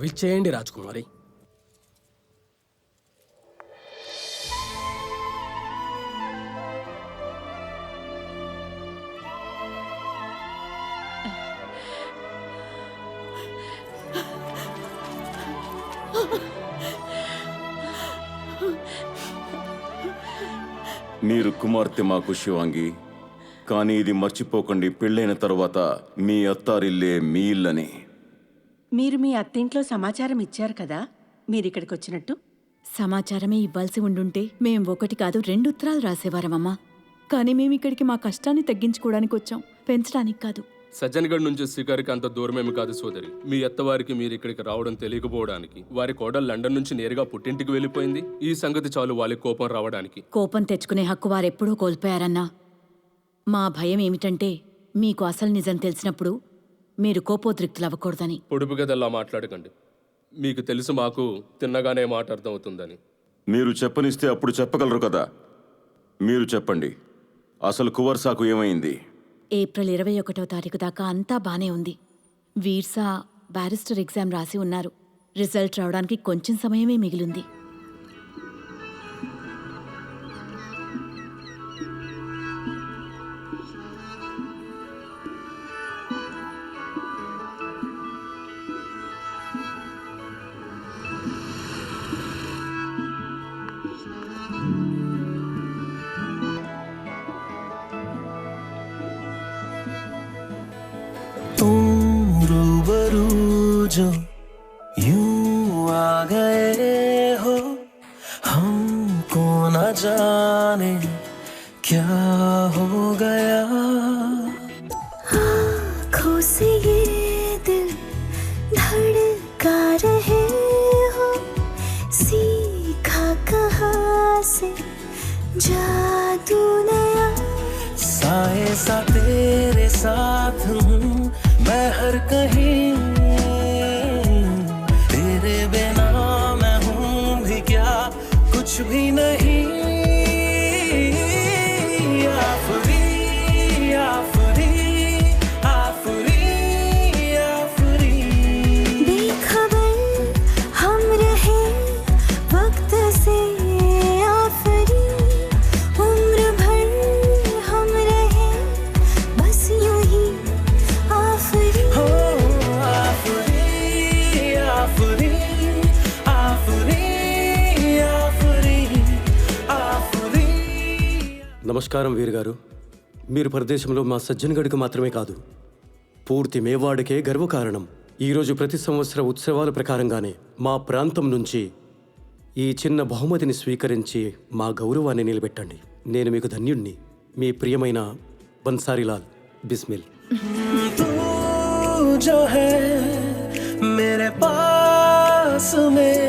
విచ్చేయండి రాజకుమారి. మీరు కుమార్తె మాకు శివాంగి, కానీ ఇది మర్చిపోకండి, పెళ్ళైన తర్వాత మీ అత్తారిల్లే మీ ఇల్లని. మీరు మీ అత్తింట్లో సమాచారం ఇచ్చారు కదా మీరిక్కడికి వచ్చినట్టు? సమాచారమే ఇవ్వాల్సి ఉండుంటే మేం 1 కాదు 2 ఉత్తరాలు రాసేవారమమ్మా. కానీ మేమిక్కడికి మా కష్టాన్ని తగ్గించుకోవడానికి వచ్చాం, పెంచడానికి కాదు. సజ్జన్గఢ్ నుంచి శ్రీకారికి అంత దూరమేమి కాదు సోదరి. మీ అత్తవారికి మీరు ఇక్కడికి రావడం తెలియకపోవడానికి, వారి కోడలు లండన్ నుంచి నేరుగా పుట్టింటికి వెళ్ళిపోయింది. ఈ సంగతి చాలు వాళ్ళకి కోపం రావడానికి. కోపం తెచ్చుకునే హక్కు వారెప్పుడూ కోల్పోయారన్నా. మా భయం ఏమిటంటే మీకు అసలు నిజం తెలిసినప్పుడు మీరు కోపోద్రిక్తులవ్వకూడదని. పొడుపు గదల్లా మాట్లాడకండి. మీకు తెలుసు మాకు తిన్నగానే మాట అర్థమవుతుందని. మీరు చెప్పనిస్తే అప్పుడు చెప్పగలరు కదా. మీరు చెప్పండి, అసలు కువర్సాకు ఏమైంది? ఏప్రిల్ 21వ తారీఖు దాకా అంతా బానే ఉంది. వీర్సా బ్యారిస్టర్ ఎగ్జామ్ రాసి ఉన్నారు. రిజల్ట్ రావడానికి కొంచెం సమయమే మిగిలింది. जो यूं आ गए हो, हमको न जाने क्या हो गया। आँखों से ये दिल धड़का रहे हो, सीखा कहाँ से जादू नया। साए सा तेरे साथ हूँ मैं हर कहीं, तेरे बिना मैं हूँ भी क्या, कुछ भी नहीं। आफरी आफरी आफरी आफरी, बेखबर हम रहे वक्त से, आफरी उम्र भर हम रहे बस यूं ही आफरी। हो आफरी आफरी आफरी आफरी आफरी। నమస్కారం వీర్ గారు. మీరు ప్రదేశంలో మా సజ్జన్గఢ్కు మాత్రమే కాదు, పూర్తి మేవాడకే గర్వకారణం. ఈరోజు ప్రతి సంవత్సర ఉత్సవాల ప్రకారంగానే మా ప్రాంతం నుంచి ఈ చిన్న బహుమతిని స్వీకరించి మా గౌరవాన్ని నిలబెట్టండి. నేను మీకు ధన్యుణ్ణి. మీ ప్రియమైన బన్సారీలాల్ బిస్మిల్. तू जो है मेरे पास में,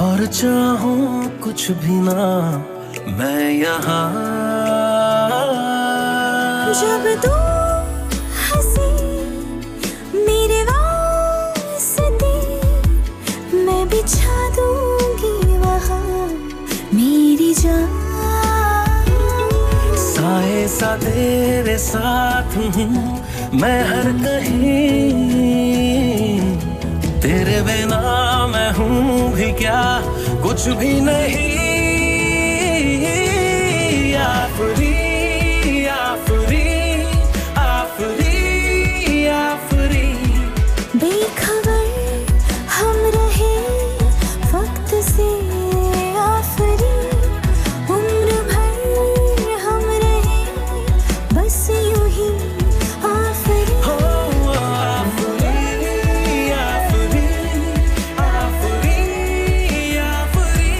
और चाहूं कुछ भी ना मैं यहाँ। जब तू हंसी मेरे वास्ते, मैं बिछा दूंगी वहाँ मेरी जान। साए सा तेरे साथ हूँ मैं हर कहीं, तेरे बिना मैं हूँ भी क्या, कुछ भी नहीं। आफरी आफरी आफरी आफरी, बेखबर हम रहे वक्त से, आफरी उम्र भर हम रहे बस यूं ही आफरी। हो आफरी आफरी आफरी आफरी।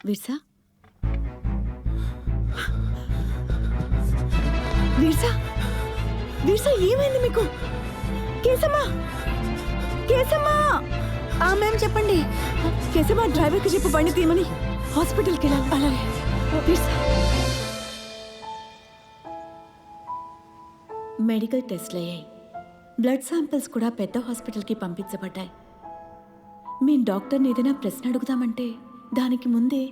వీర్సా వీర్సా వీర్సా ఏమైంది మీకు? కేసమ్మా కేసమ్మా మ్యామ్ చెప్పండి. కేసమ్మా డ్రైవర్కి చెప్పు బండి తీయమని. హాస్పిటల్కి వెళ్ళాలి. అలాగే వీర్సా. మెడికల్ టెస్ట్లు అయ్యాయి. బ్లడ్ శాంపిల్స్ కూడా పెద్ద హాస్పిటల్కి పంపించబడ్డాయి. మీ డాక్టర్ని ఏదైనా ప్రశ్న అడుగుదామంటే దానికి ముందే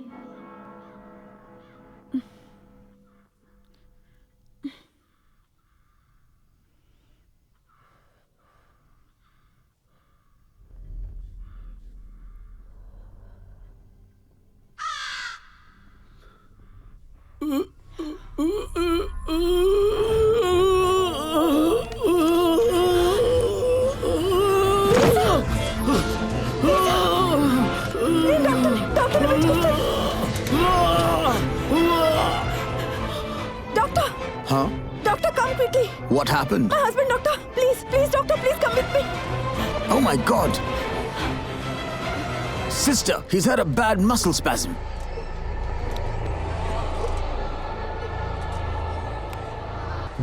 Huh? Doctor, come quickly. What happened? My husband, doctor. Please, doctor, please come with me. Oh my god! Sister, he's had a bad muscle spasm.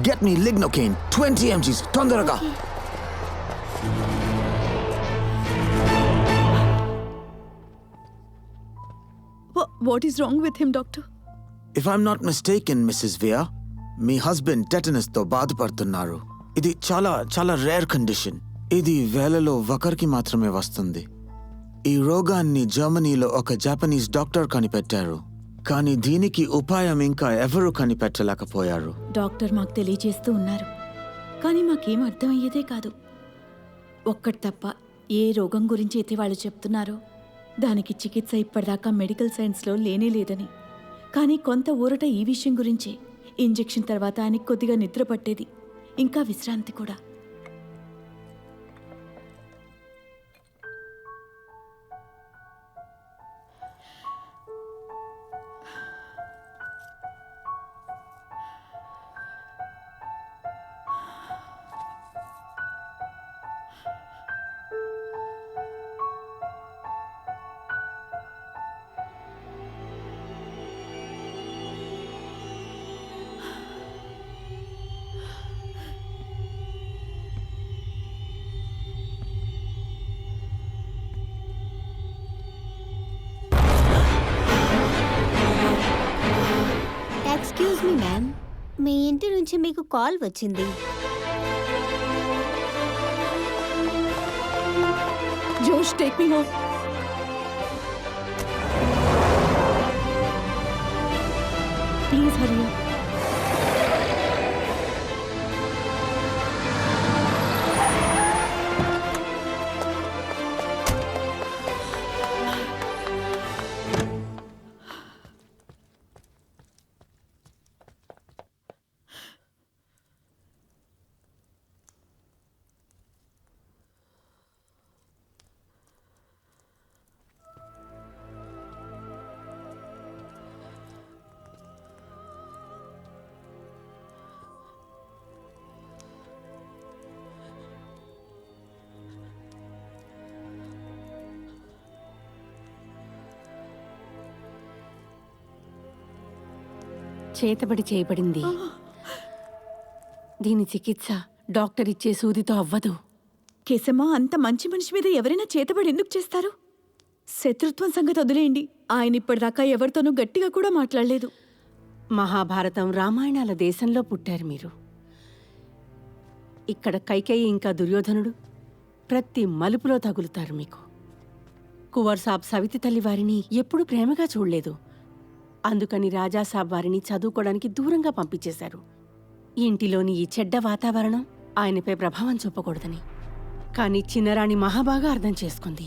Get me lignocaine, 20 mgs, tondaraga. What is wrong with him, doctor? If I'm not mistaken, Mrs. Via, me husband tetanus తో బాధపడుతున్నారు. ఇది చాలా చాలా rare condition. ఇది వేలలో ఒకరికి మాత్రమే వస్తుంది. ఈ రోగాన్ని జర్మనీలో ఒక జపనీస్ డాక్టర్ కనిపెట్టారు. కానీ దీనికి ఉపాయం ఇంకా ఎవరూ కనిపెట్టలేకపోయారు. డాక్టర్ మాకు తెలియజేస్తూ ఉన్నారు, కానీ మాకేం అర్థమయ్యేదే కాదు. ఒక్కటి తప్ప ఏ రోగం గురించి అయితే వాళ్ళు చెప్తున్నారో దానికి చికిత్స ఇప్పటిదాకా మెడికల్ సైన్స్లో లేనే లేదని. కానీ కొంత ఊరట ఈ విషయం గురించే. ఇంజెక్షన్ తర్వాత ఆయనకి కొద్దిగా నిద్ర పట్టేది, ఇంకా విశ్రాంతి కూడా. ఎక్స్క్యూజ్ మీ మ్యామ్, మీ ఇంటి నుంచి మీకు కాల్ వచ్చింది. జోష్, take me home. Please Hari. చేతబడి చేయబడింది. దీని చికిత్స డాక్టర్ ఇచ్చే సూదితో అవ్వదు. కేశమ్మ, అంత మంచి మనిషి మీద ఎవరైనా చేతబడి ఎందుకు చేస్తారు? శత్రుత్వం సంగతి వదిలేయండి. ఆయన ఇప్పటిదాకా ఎవరితోనూ గట్టిగా కూడా మాట్లాడలేదు. మహాభారతం, రామాయణాల దేశంలో పుట్టారు మీరు. ఇక్కడ కైకేయి ఇంకా దుర్యోధనుడు ప్రతి మలుపులో తగులుతారు మీకు. కువర్ సాబ్ సవితి తల్లి వారిని ఎప్పుడూ ప్రేమగా చూడలేదు. అందుకని రాజాసాబ్ వారిని చదువుకోవడానికి దూరంగా పంపించేశారు. ఇంటిలోని ఈ చెడ్డ వాతావరణం ఆయనపై ప్రభావం చూపకూడదని. కానీ చిన్నరాణి మహాబాగా అర్థం చేసుకుంది.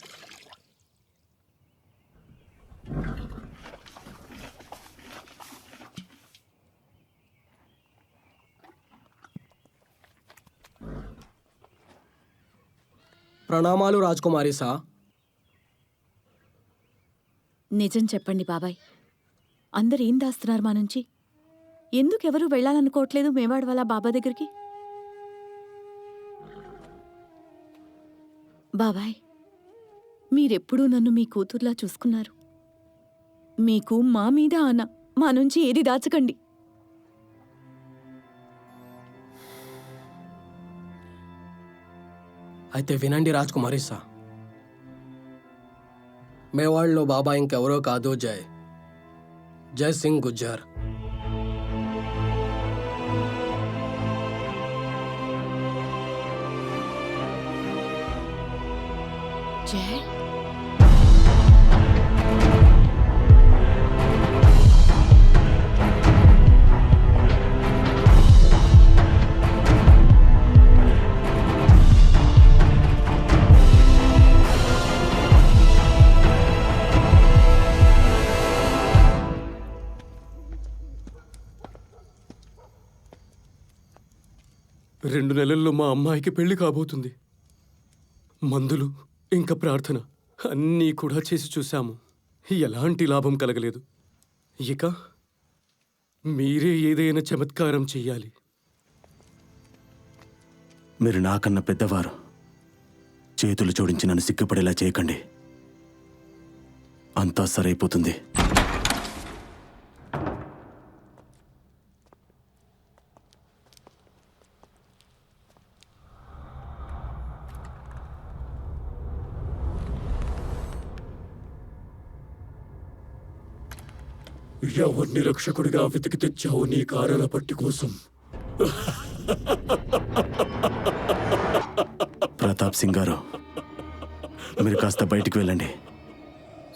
ప్రణామాలు రాజ్కుమారి సా. నిజం చెప్పండి బాబాయ్, అందరు ఏం దాస్తున్నారు మా నుంచి? ఎందుకెవరూ వెళ్ళాలనుకోవట్లేదు మేవాడ్ వాళ్ళ బాబా దగ్గరికి? బాబాయ్, మీరెప్పుడూ నన్ను మీ కూతుర్లా చూసుకున్నారు. మీకు మా మీద ఆన, మా నుంచి ఏది దాచకండి. అయితే వినండి రాజ్కుమారి సా, మేవాళ్ళలో బాబా ఇంకెవరో కాదు, జై సింగ్ గుజ్జర్. జై రెండు నెలల్లో మా అమ్మాయికి పెళ్లి కాబోతుంది. మందులు ఇంకా ప్రార్థన అన్నీ కూడా చేసి చూశాము. ఎలాంటి లాభం కలగలేదు. ఇక మీరే ఏదైనా చమత్కారం చెయ్యాలి. మీరు నాకన్నా పెద్దవారు. చేతులు జోడించి నన్ను సిగ్గుపడేలా చేయకండి. అంతా సరైపోతుంది. ఎవరిని రక్షకుడిగా వెతికి తెచ్చావు నీ కారణ పట్టి కోసం? ప్రతాప్ సింగ్ గారు, మీరు కాస్త బయటికి వెళ్ళండి.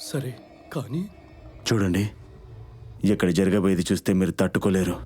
సరే, కానీ చూడండి, ఇక్కడ జరగబోయేది చూస్తే మీరు తట్టుకోలేరు.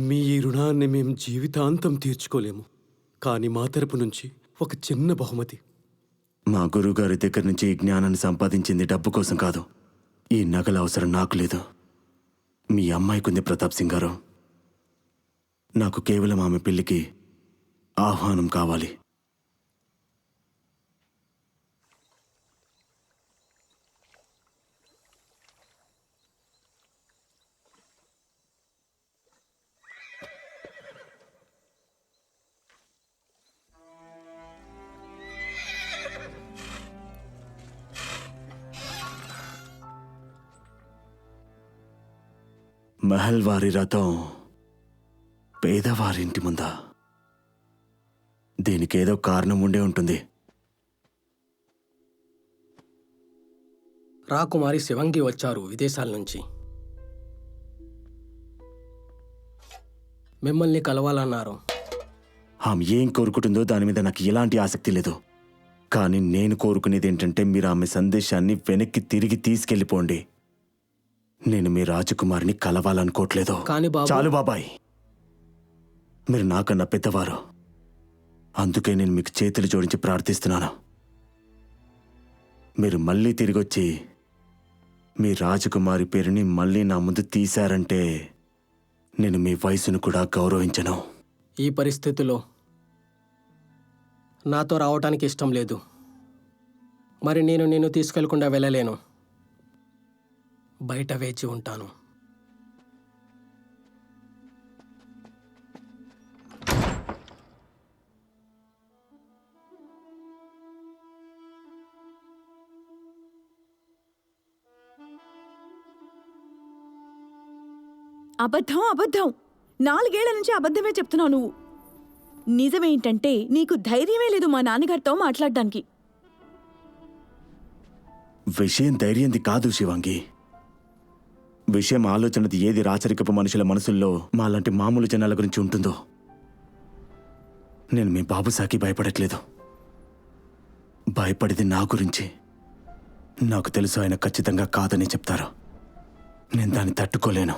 మీ ఈ రుణాన్ని మేం జీవితాంతం తీర్చుకోలేము. కానీ మా తరపు నుంచి ఒక చిన్న బహుమతి. మా గురువుగారి దగ్గర నుంచి ఈ జ్ఞానాన్ని సంపాదించింది డబ్బు కోసం కాదు. ఈ నగల అవసరం నాకు లేదు, మీ అమ్మాయికుంది ప్రతాప్ సింగ్ గారు. నాకు కేవలం ఆమె పెళ్లికి ఆహ్వానం కావాలి. మహల్ వారి రథం పేదవారింటి ముందా? దీనికేదో కారణం ఉండే ఉంటుంది. రాకుమారి శివంగి వచ్చారు విదేశాల నుంచి. మిమ్మల్ని కలవాలన్నారు. ఆమె ఏం కోరుకుంటుందో దాని మీద నాకు ఎలాంటి ఆసక్తి లేదు. కానీ నేను కోరుకునేది ఏంటంటే మీరు ఆమె సందేశాన్ని వెనక్కి తిరిగి తీసుకెళ్ళిపోండి. నేను మీ రాజకుమారిని కలవాలనుకోవట్లేదు. కానీ బాబు, చాలు బాబాయ్, మీరు నాకన్నా పెద్దవారు. అందుకే నేను మీకు చేతులు జోడించి ప్రార్థిస్తున్నాను. మీరు మళ్ళీ తిరిగొచ్చి మీ రాజకుమారి పేరుని మళ్ళీ నా ముందు తీశారంటే నేను మీ వయసును కూడా గౌరవించను. ఈ పరిస్థితిలో నాతో రావటానికి ఇష్టం లేదు. మరి నేను తీసుకెళ్లకుండా వెళ్ళలేను. బయట వేచి ఉంటాను. అబద్ధం అబద్ధం, 4 ఏళ్ల నుంచి అబద్ధమే చెప్తున్నావు నువ్వు. నిజమేంటంటే నీకు ధైర్యమే లేదు మా నాన్నగారితో మాట్లాడడానికి. విషయం ధైర్యంది కాదు శివాంగి. విషయం ఆలోచనది ఏది రాచరికపు మనుషుల మనసుల్లో మాలాంటి మామూలు జనాల గురించి ఉంటుందో. నేను మీ బాబుసాకి భయపడట్లేదు. భయపడేది నా గురించి. నాకు తెలుసు ఆయన ఖచ్చితంగా కాదని చెప్తారు. నేను దాన్ని తట్టుకోలేను.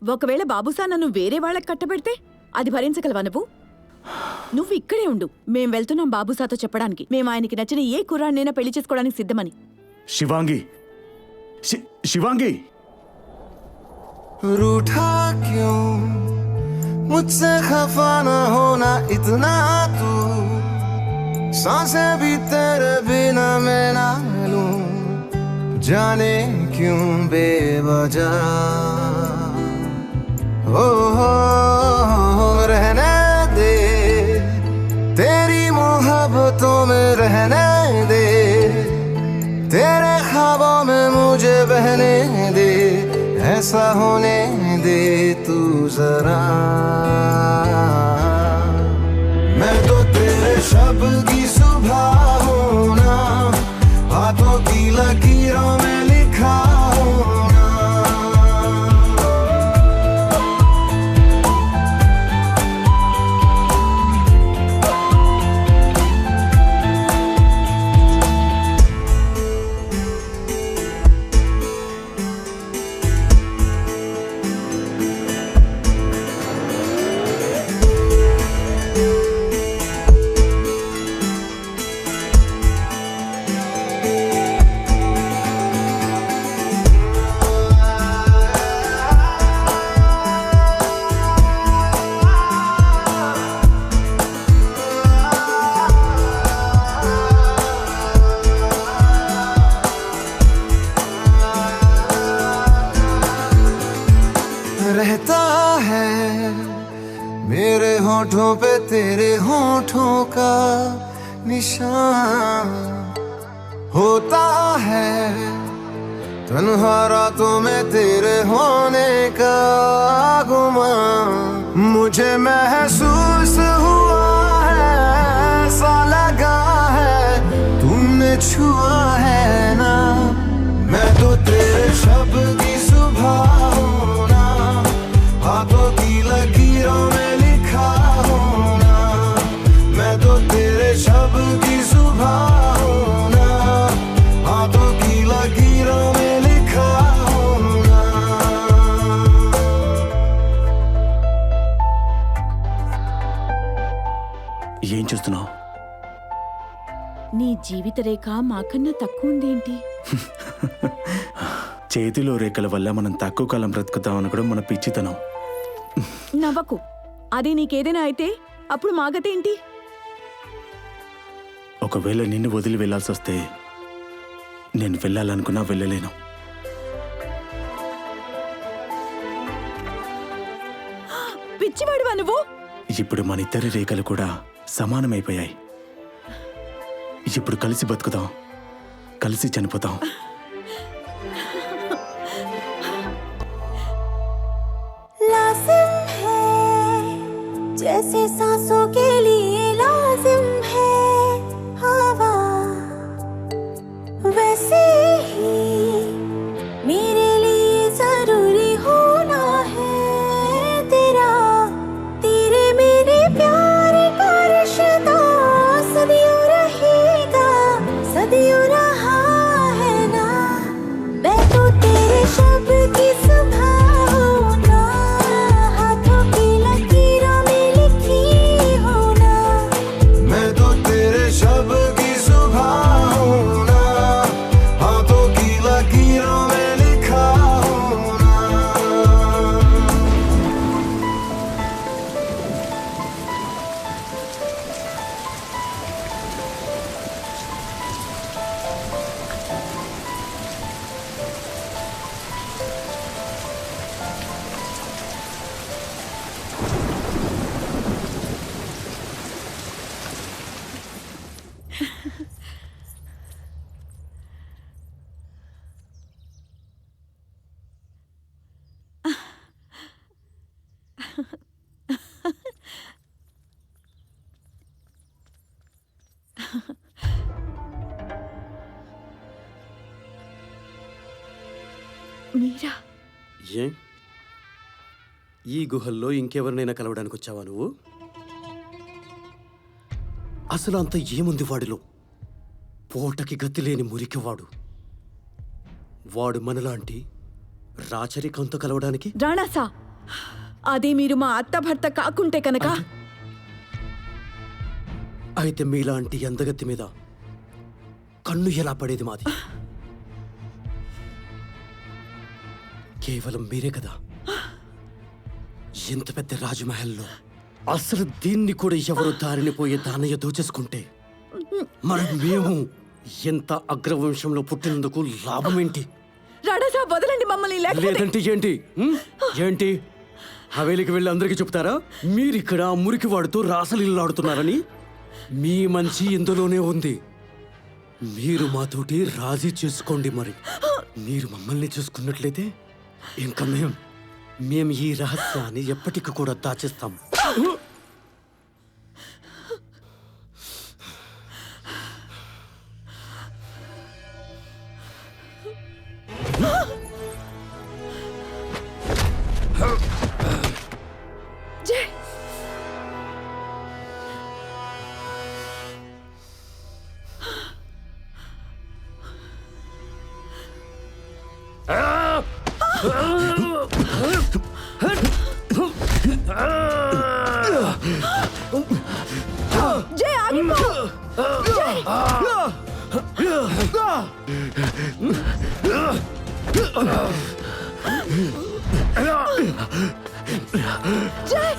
ఒకవేళ బాబుసా నన్ను వేరే వాళ్ళకి కట్టబెడితే అది భరించగలవా నువ్వు? నువ్వు ఇక్కడే ఉండు. మేం వెళ్తున్నాం బాబుసాతో చెప్పడానికి. మేము ఆయనకి నచ్చిన ఏ కుర్రాడినైనా పెళ్లి చేసుకోవడానికి సిద్ధమని. శివాంగి, శివాంగి, रूठा क्यों मुझसे खफा न होना इतना तू, सांसें भी तेरे बिना मैं ना लूं, जाने क्यों बेवजह हो रहने दे, तेरी मोहब्बतों में रहने दे, तेरे ख्वाबों में मुझे बहने दे, ऐसा होने दे तू जरा। मैं तो तेरे शब्द की सुबह होना, हाथों की लकीरों में लिखा होना। रहता है मेरे होठों पे तेरे होठों का निशान, होता है तन्हा रातों में तेरे होने का गुमान। मुझे महसूस हुआ है, ऐसा लगा है तुमने छुआ है ना। मैं तो तेरे शब्द की सुबह होना, हाथों की लकीरों में लिखा होना। मैं तो तेरे शब्द की सुबह होना, हाथों की लकीरों में लिखा होना। ఏం చూస్తున్నావు? నీ జీవిత రేఖ మాకన్నా తక్కువ ఉందేంటి? చేతిలో రేఖల వల్ల మనం తక్కువ కాలం బ్రతుకుతాం అనుకోవడం మన పిచ్చితనం. నవ్వకు. అదే నీకేదైనా అయితే అప్పుడు మా గతి ఏంటి? ఒకవేళ నిన్ను వదిలి వెళ్ళాల్సి వస్తే నేను వెళ్ళాలనుకున్నా వెళ్ళలేను. పిచ్చివాడివా నువ్వు? ఇప్పుడు మన ఇద్దరి రేఖలు కూడా సమానమైపోయాయి. ఇప్పుడు కలిసి బతుకుదాం, కలిసి చనిపోతాం. लाजिम है जैसे सांसों के लिए लाजिम है हवा, वैसे ही मेरे लिए जरूरी होना है तेरा, तेरे मेरे प्यार का रिश्ता सदियों रहेगा, सदियों रहा है ना। मैं तो तेरे शब्द की सुबह हूँ ना, हाथों की लकीरों में लिखी हूँ ना। मैं तो तेरे शब की सुबह हूँ ना, हाथों की लकीरों में लिखा हूँ ना। మీరా? ఏం ఈ గుహల్లో ఇంకెవరినైనా కలవడానికి వచ్చావా నువ్వు? అసలు అంత ఏముంది వాడిలో? పూటకి గతి లేని మురికివాడు. వాడు మనలాంటి రాచరికంతో కలవడానికి? రాణాసా, అదే మీరు మా అత్త భర్త కాకుంటే కనుక అయితే మీలాంటి అందగత్తి మీద కన్ను ఎలా పడేది మాది? కేవలం మీరే కదా ఇంత పెద్ద రాజమహల్లో అసలు దీన్ని కూడా ఎవరు దారిని పోయే దానయ్య దోచేసుకుంటే మరి మేము ఎంత అగ్రవంశంలో పుట్టినందుకు లాభం ఏంటి? రాణాసా, వదలండి మమ్మల్ని. లేదంటే ఏంటి? ఏంటి హవేలికి వెళ్ళి అందరికీ చెప్తారా మీరిక్కడ మురికి వాడుతూ రాసలీలాడుతున్నారని? మీ మంచి ఇందులోనే ఉంది. మీరు మాతోటి రాజీ చేసుకోండి. మరి మీరు మమ్మల్ని చూసుకున్నట్లయితే ఇంకా మేము ఈ రహస్యాన్ని ఎప్పటికీ కూడా దాచేస్తాం. జై, ఆగిపో! జై! జై!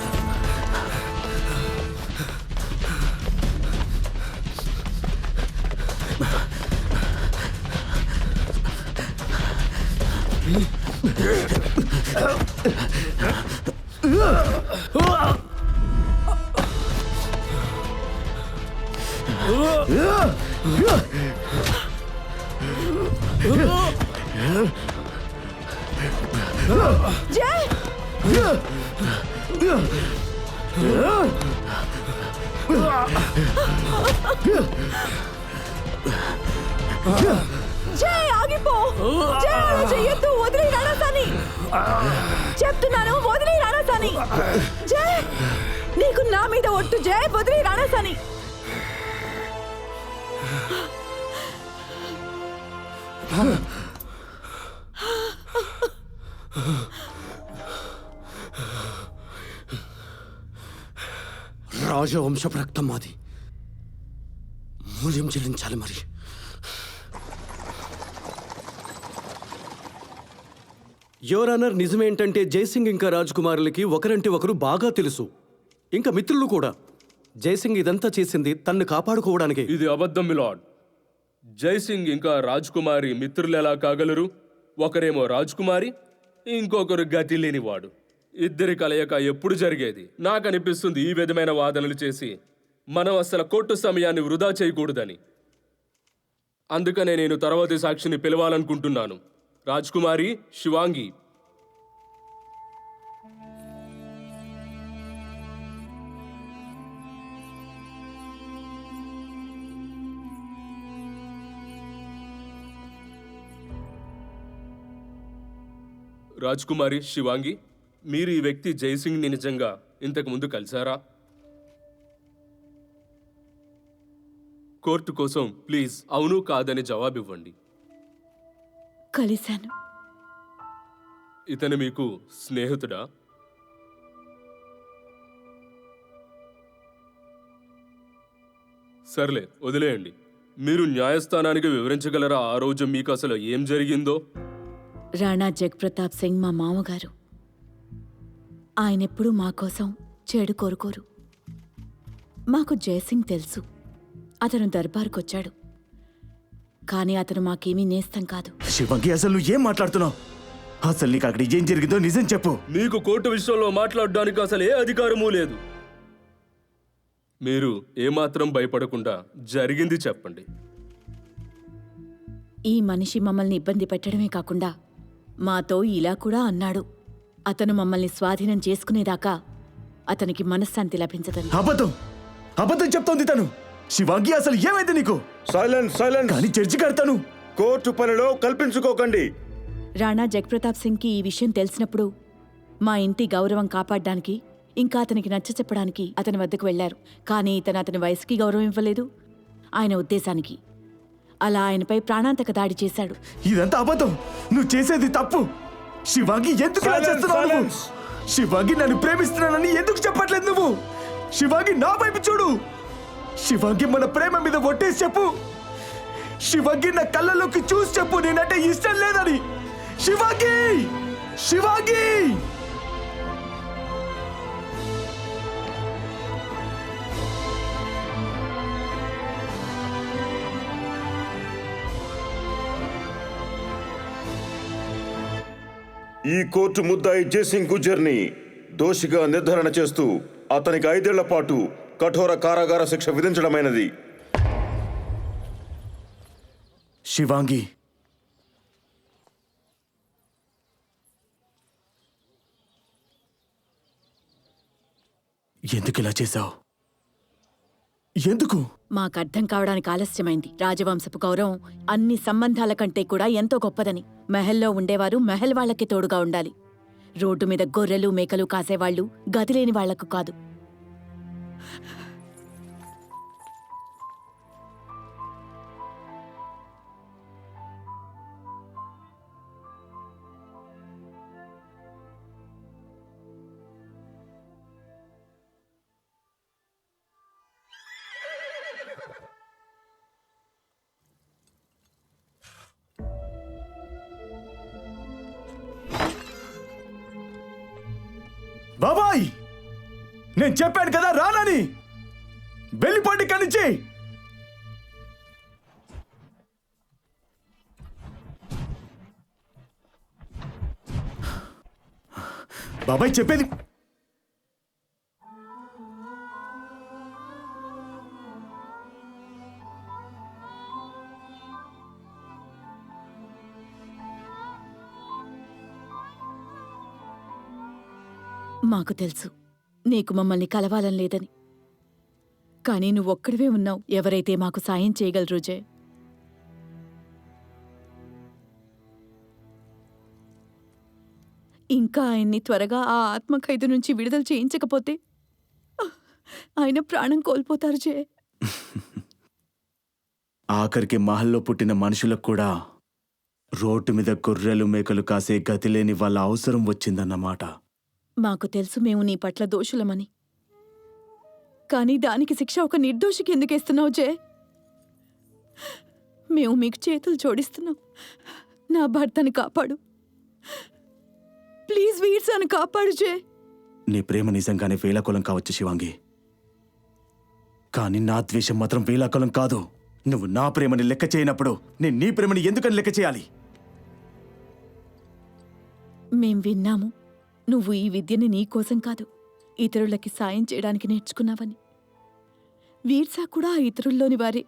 జై, ఆగిపో! జై, అలా చెయ్యొద్దు. వదిలేయ్ రాణాసాని. చెప్తున్నాను, వదిలేయ్ రాణాసాని. జై, నీకు నా మీద ఒట్టు. జై, వదిలేయ్ రాణాసాని. రాజవంశపు రక్తం మాది. మూల్యం చెల్లించాలి. మరి యువర్ ఆనర్, నిజమేంటంటే జైసింగ్ ఇంకా రాజ్ కుమారులకి ఒకరంటే ఒకరు బాగా తెలుసు. ఇంకా మిత్రులు కూడా. జయసింగ్ ఇదంతా చేసింది తన్ను కాపాడుకోవడానికి. ఇది అబద్ధం మిలాడ్. జైసింగ్ ఇంకా రాజ్కుమారి మిత్రులు ఎలా కాగలరు? ఒకరేమో రాజ్కుమారి, ఇంకొకరు గతి లేనివాడు. ఇద్దరి కలయిక ఎప్పుడు జరిగేది? నాకు అనిపిస్తుంది ఈ విధమైన వాదనలు చేసి మనం అసలు కోర్టు సమయాన్ని వృధా చేయకూడదని. అందుకనే నేను తర్వాతి సాక్షిని పిలవాలనుకుంటున్నాను. రాజ్కుమారి, శివాంగి. రాజ్కుమారి, శివాంగి, మీరు ఈ వ్యక్తి జైసింగ్ని నిజంగా ఇంతకు ముందు కలిశారా? కోర్టు కోసం ప్లీజ్ అవును కాదని జవాబివ్వండి. కలిశాను. ఇతను మీకు స్నేహితుడా? సర్లే, వదిలేయండి. మీరు న్యాయస్థానానికి వివరించగలరా ఆ రోజు మీకు అసలు ఏం జరిగిందో? రాణా జగ్ప్రతాప్ సింగ్ మా మామగారు. ఆయనెప్పుడూ మా కోసం చెడు కోరుకోరు. మాకు జయసింగ్ తెలుసు. అతను దర్బార్కొచ్చాడు. కానీ అతను మాకేమీ నేస్తం కాదు. శివంగి, అసలు నువ్వు ఏం మాట్లాడుతున్నావు? అసలు నీకు అక్కడ ఏం జరిగిందో నిజం చెప్పు. మీకు కోర్టు విషయంలో మాట్లాడడానికి అసలు ఏ అధికారమూ లేదు. మీరు ఏమాత్రం భయపడకుండా జరిగింది చెప్పండి. ఈ మనిషి మమ్మల్ని ఇబ్బంది పెట్టడమే కాకుండా మాతో ఇలా కూడా అన్నాడు. అతను మమ్మల్ని స్వాధీనం చేసుకునేదాకా అతనికి మనశ్శాంతి లభించదని. అబద్ధం అబద్ధం చెప్తోంది తను. శివాంగి, అసలు ఏమైంది నీకు? Silence silence. కానీ చర్చి కడతాను. కోర్టు పనిలో కల్పించుకోకండి. రాణా జగ్ప్రతాప్ సింగ్కి ఈ విషయం తెలిసినప్పుడు మా ఇంటి గౌరవం కాపాడడానికి, ఇంకా అతనికి నచ్చ చెప్పడానికి అతని వద్దకు వెళ్లారు. కానీ ఇతను అతని వయసుకి గౌరవం ఇవ్వలేదు, ఆయన ఉద్దేశానికి. అలా ఆయనపై ప్రాణాంతక దాడి చేశాడు. ఇదంతా అబద్ధం. నువ్వు చేసేది తప్పు. శివాంగి, ఎందుకు ఇలా చేస్తున్నావు నువ్వు? శివాంగి, నన్ను ప్రేమిస్తున్నానని ఎందుకు చెప్పట్లేదు నువ్వు? శివాంగి, నా వైపు చూడు. శివాంగి, మన ప్రేమ మీద ఒట్టేసి చెప్పు. శివాంగి, నా కళ్ళలోకి చూసి చెప్పు నేనంటే ఇష్టం లేదని. శివాంగి, శివాంగి. ఈ కోర్టు ముద్దాయి జైసింగ్ గుజ్జర్ని దోషిగా నిర్ధారణ చేస్తూ అతనికి 5 ఏళ్ల పాటు కఠోర కారాగార శిక్ష విధించడమైనది. శివాంగి, ఎందుకు ఇలా చేశావు? ఎందుకు? మాకర్థం కావడానికి ఆలస్యమైంది. రాజవంశపు గౌరవం అన్ని సంబంధాల కంటే కూడా ఎంతో గొప్పదని. మెహల్లో ఉండేవారు మెహల్ వాళ్లకి తోడుగా ఉండాలి. రోడ్డు మీద గొర్రెలు మేకలు కాసేవాళ్లు గదిలేని వాళ్లకు కాదు. బాబాయ్, నేను చెప్పాను కదా రానని. వెళ్ళిపోండి ఇక్కడి నుంచి. బాబాయ్ చెప్పేది. మాకు తెలుసు నీకు మమ్మల్ని కలవాలని లేదని. కానీ నువ్వొక్కడివే ఉన్నావు ఎవరైతే మాకు సాయం చేయగలరు జయ్. ఇంకా ఆయన్ని త్వరగా ఆ ఆత్మఖైదు నుంచి విడుదల చేయించకపోతే ఆయన ప్రాణం కోల్పోతారు జయ్. ఆఖరికి మహల్లో పుట్టిన మనుషులకు కూడా రోడ్డు మీద గొర్రెలు మేకలు కాసే గతి లేని వాళ్ళ అవసరం వచ్చిందన్నమాట. మాకు తెలుసు మేము నీ పట్ల దోషులమని. కానీ దానికి శిక్ష ఒక నిర్దోషికి ఎందుకేస్తున్నావు జే? మేము మీకు చేతులు జోడిస్తున్నాం. నా భర్తని కాపాడు ప్లీజ్. వీర్సాను కాపాడు జే. నీ ప్రేమ నిజంగానే వేలాకులం కావచ్చు శివాంగి, కానీ నా ద్వేషం మాత్రం వేలాకులం కాదు. నువ్వు నా ప్రేమని లెక్క చేయనప్పుడు నేను నీ ప్రేమని ఎందుకని లెక్క చేయాలి? మేం విన్నాము నువ్వు ఈ విద్యని నీకోసం కాదు, ఇతరులకి సాయం చేయడానికి నేర్చుకున్నావని. వీర్సా కూడా ఆ ఇతరుల్లోని వారే.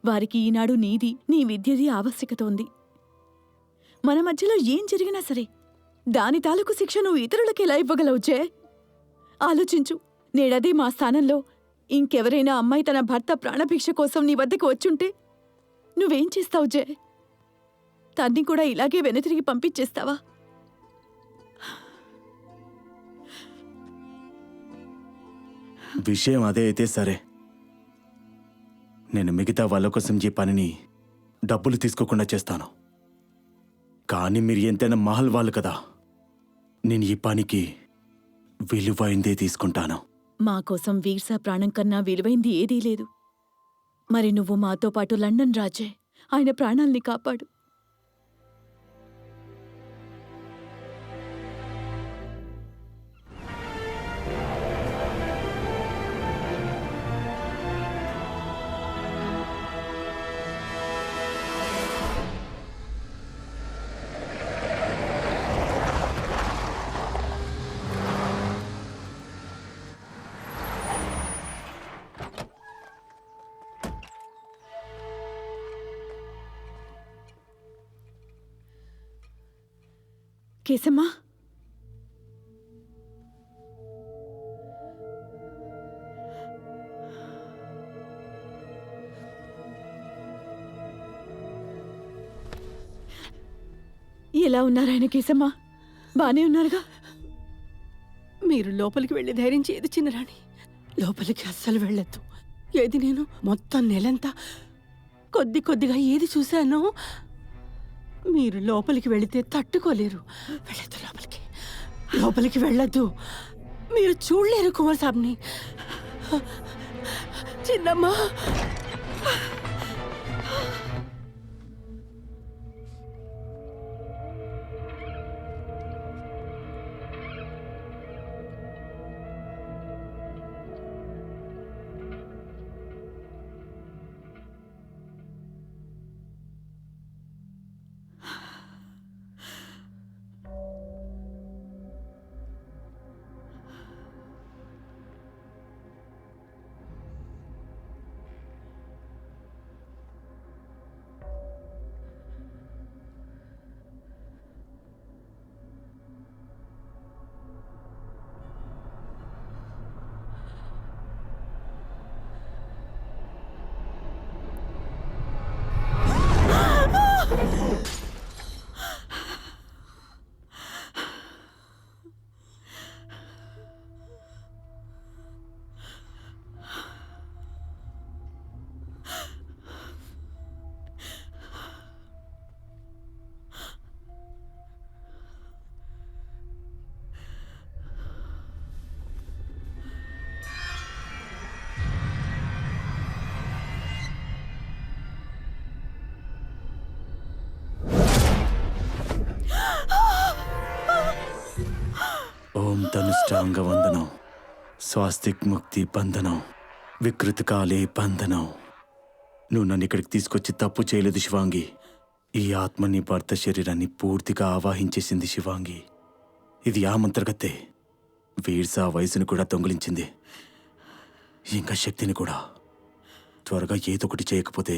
వారికి ఈనాడు నీ విద్యది ఆవశ్యకత ఉంది. మన మధ్యలో ఏం జరిగినా సరే దాని తాలూకు శిక్ష నువ్వు ఇతరులకి ఎలా ఇవ్వగలవు జే? ఆలోచించు. నేడదే మా స్థానంలో ఇంకెవరైనా అమ్మాయి తన భర్త ప్రాణభిక్ష కోసం నీ వద్దకు వచ్చుంటే నువ్వేం చేస్తావు జే? తన్ని కూడా ఇలాగే వెనుతిరిగి పంపించేస్తావా? విషయం అదే అయితే సరే, నేను మిగతా వాళ్ళ కోసం ఈ పనిని డబ్బులు తీసుకోకుండా చేస్తాను. కానీ మీరు ఎంతైనా మహల్ వాళ్ళు కదా, నేను ఈ పనికి విలువైందే తీసుకుంటాను. మా కోసం వీర్సా ప్రాణం కన్నా విలువైంది ఏదీ లేదు. మరి నువ్వు మాతో పాటు లండన్ రాజే, ఆయన ప్రాణాల్ని కాపాడు. కేశమ్మా, ఎలా ఉన్నారాయన? కేశమ్మా బానే ఉన్నారుగా? మీరు లోపలికి వెళ్ళి ధైర్యం చేయదు చిన్నరాణి. లోపలికి అస్సలు వెళ్ళొద్దు. ఏది నేను మొత్తం నెలంతా కొద్దిగా ఏది చూశానో మీరు లోపలికి వెళితే తట్టుకోలేరు. వెళ్ళొద్దు లోపలికి వెళ్ళొద్దు. మీరు చూడలేరు కుమార్ సాబ్ని. చిన్నమ్మా, ఓం ధనుష్టాంగ వందనం, స్వాస్తిక్ ముక్తి బంధనం, వికృతకాలే బంధనం. నువ్వు నన్ను ఇక్కడికి తీసుకొచ్చి తప్పు చేయలేదు శివాంగి. ఈ ఆత్మని భర్త శరీరాన్ని పూర్తిగా ఆవాహించేసింది శివాంగి. ఇది ఆ మంత్రగత్తే. వీర్సా వయసును కూడా దొంగిలించింది, ఇంకా శక్తిని కూడా. త్వరగా ఏదో ఒకటి చేయకపోతే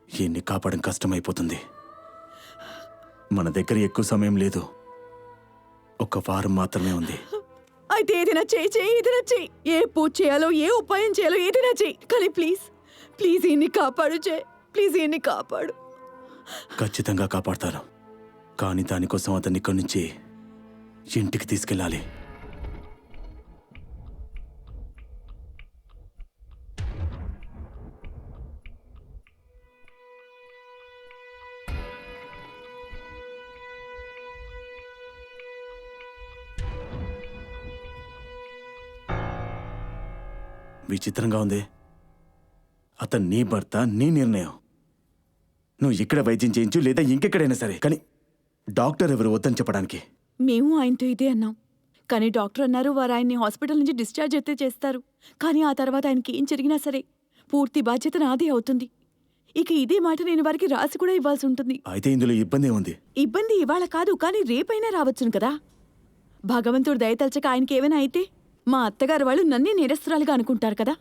ఈయన్ని కాపాడడం కష్టమైపోతుంది. మన దగ్గర ఎక్కువ సమయం లేదు, 1 వారం మాత్రమే ఉంది. అయితే ఏదైనా చెయ్యి. ఏ పూజ చేయాలో, ఏ ఉపాయం చేయాలో ఏదైనా చెయ్యి. కానీ ప్లీజ్ ఈయన్ని కాపాడు జే. ప్లీజ్ ఈయన్ని కాపాడు. ఖచ్చితంగా కాపాడతాను, కానీ దానికోసం అతన్ని ఇక్కడి నుంచి ఇంటికి తీసుకెళ్ళాలి. విచిత్రంగా ఉంది. అతను నీ భర్త, నీ నిర్ణయం. నువ్వు ఇక్కడ వైద్యం చేయించు లేదా ఇంకెక్కడైనా సరే, కానీ డాక్టర్ ఎవరు వద్దని చెప్పడానికి? మేము ఆయనతో ఇదే అన్నాం, కానీ డాక్టర్ అన్నారు వారు ఆయన్ని హాస్పిటల్ నుంచి డిశ్చార్జ్ అయితే చేస్తారు. కానీ ఆ తర్వాత ఆయనకి ఏం జరిగినా సరే పూర్తి బాధ్యత నాదే అవుతుంది. ఇక ఇదే మాట నేను వారికి రాసి కూడా ఇవ్వాల్సి ఉంటుంది. అయితే ఇందులో ఇబ్బంది ఏముంది? ఇబ్బంది ఇవాళ కాదు, కానీ రేపైనా రావచ్చును కదా. భగవంతుడు దయతలచక ఆయనకి ఏమైనా అయితే మా అత్తగారు వాళ్ళు నన్నే నేరస్తురాలుగా అనుకుంటారు కదా.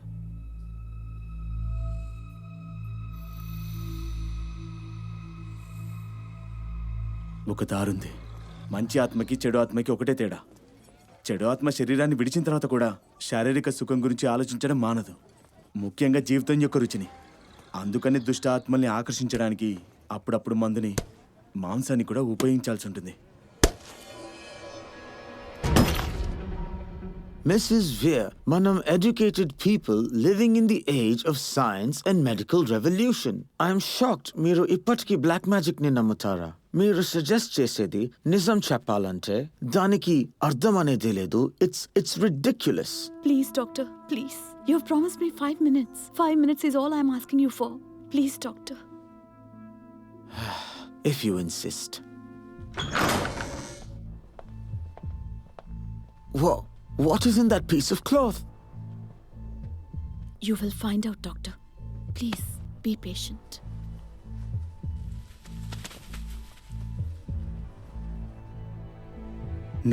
ఒక దారుంది. మంచి ఆత్మకి చెడు ఆత్మకి ఒకటే తేడా. చెడు ఆత్మ శరీరాన్ని విడిచిన తర్వాత కూడా శారీరక సుఖం గురించి ఆలోచించడం మానదు, ముఖ్యంగా జీవితం యొక్క రుచిని. అందుకని దుష్ట ఆత్మల్ని ఆకర్షించడానికి అప్పుడప్పుడు మందుని, మాంసాన్ని కూడా ఉపయోగించాల్సి ఉంటుంది. Mrs. Veer, manam educated people living in the age of science and medical revolution. I am shocked మీరు ఇప్పటికీ బ్లాక్ మ్యాజిక్ ని నమ్ముతారా? మీరు సజెస్ట్ చేసేది నిజం చెప్పాలంటే దానికి అర్థం అనేది లేదు. It's ridiculous. Please, doctor, please. You have promised me 5 minutes. 5 minutes is all I am asking you for. Please, doctor. If you insist. Whoa. What is in that piece of cloth? You will find out, doctor. Please, be patient.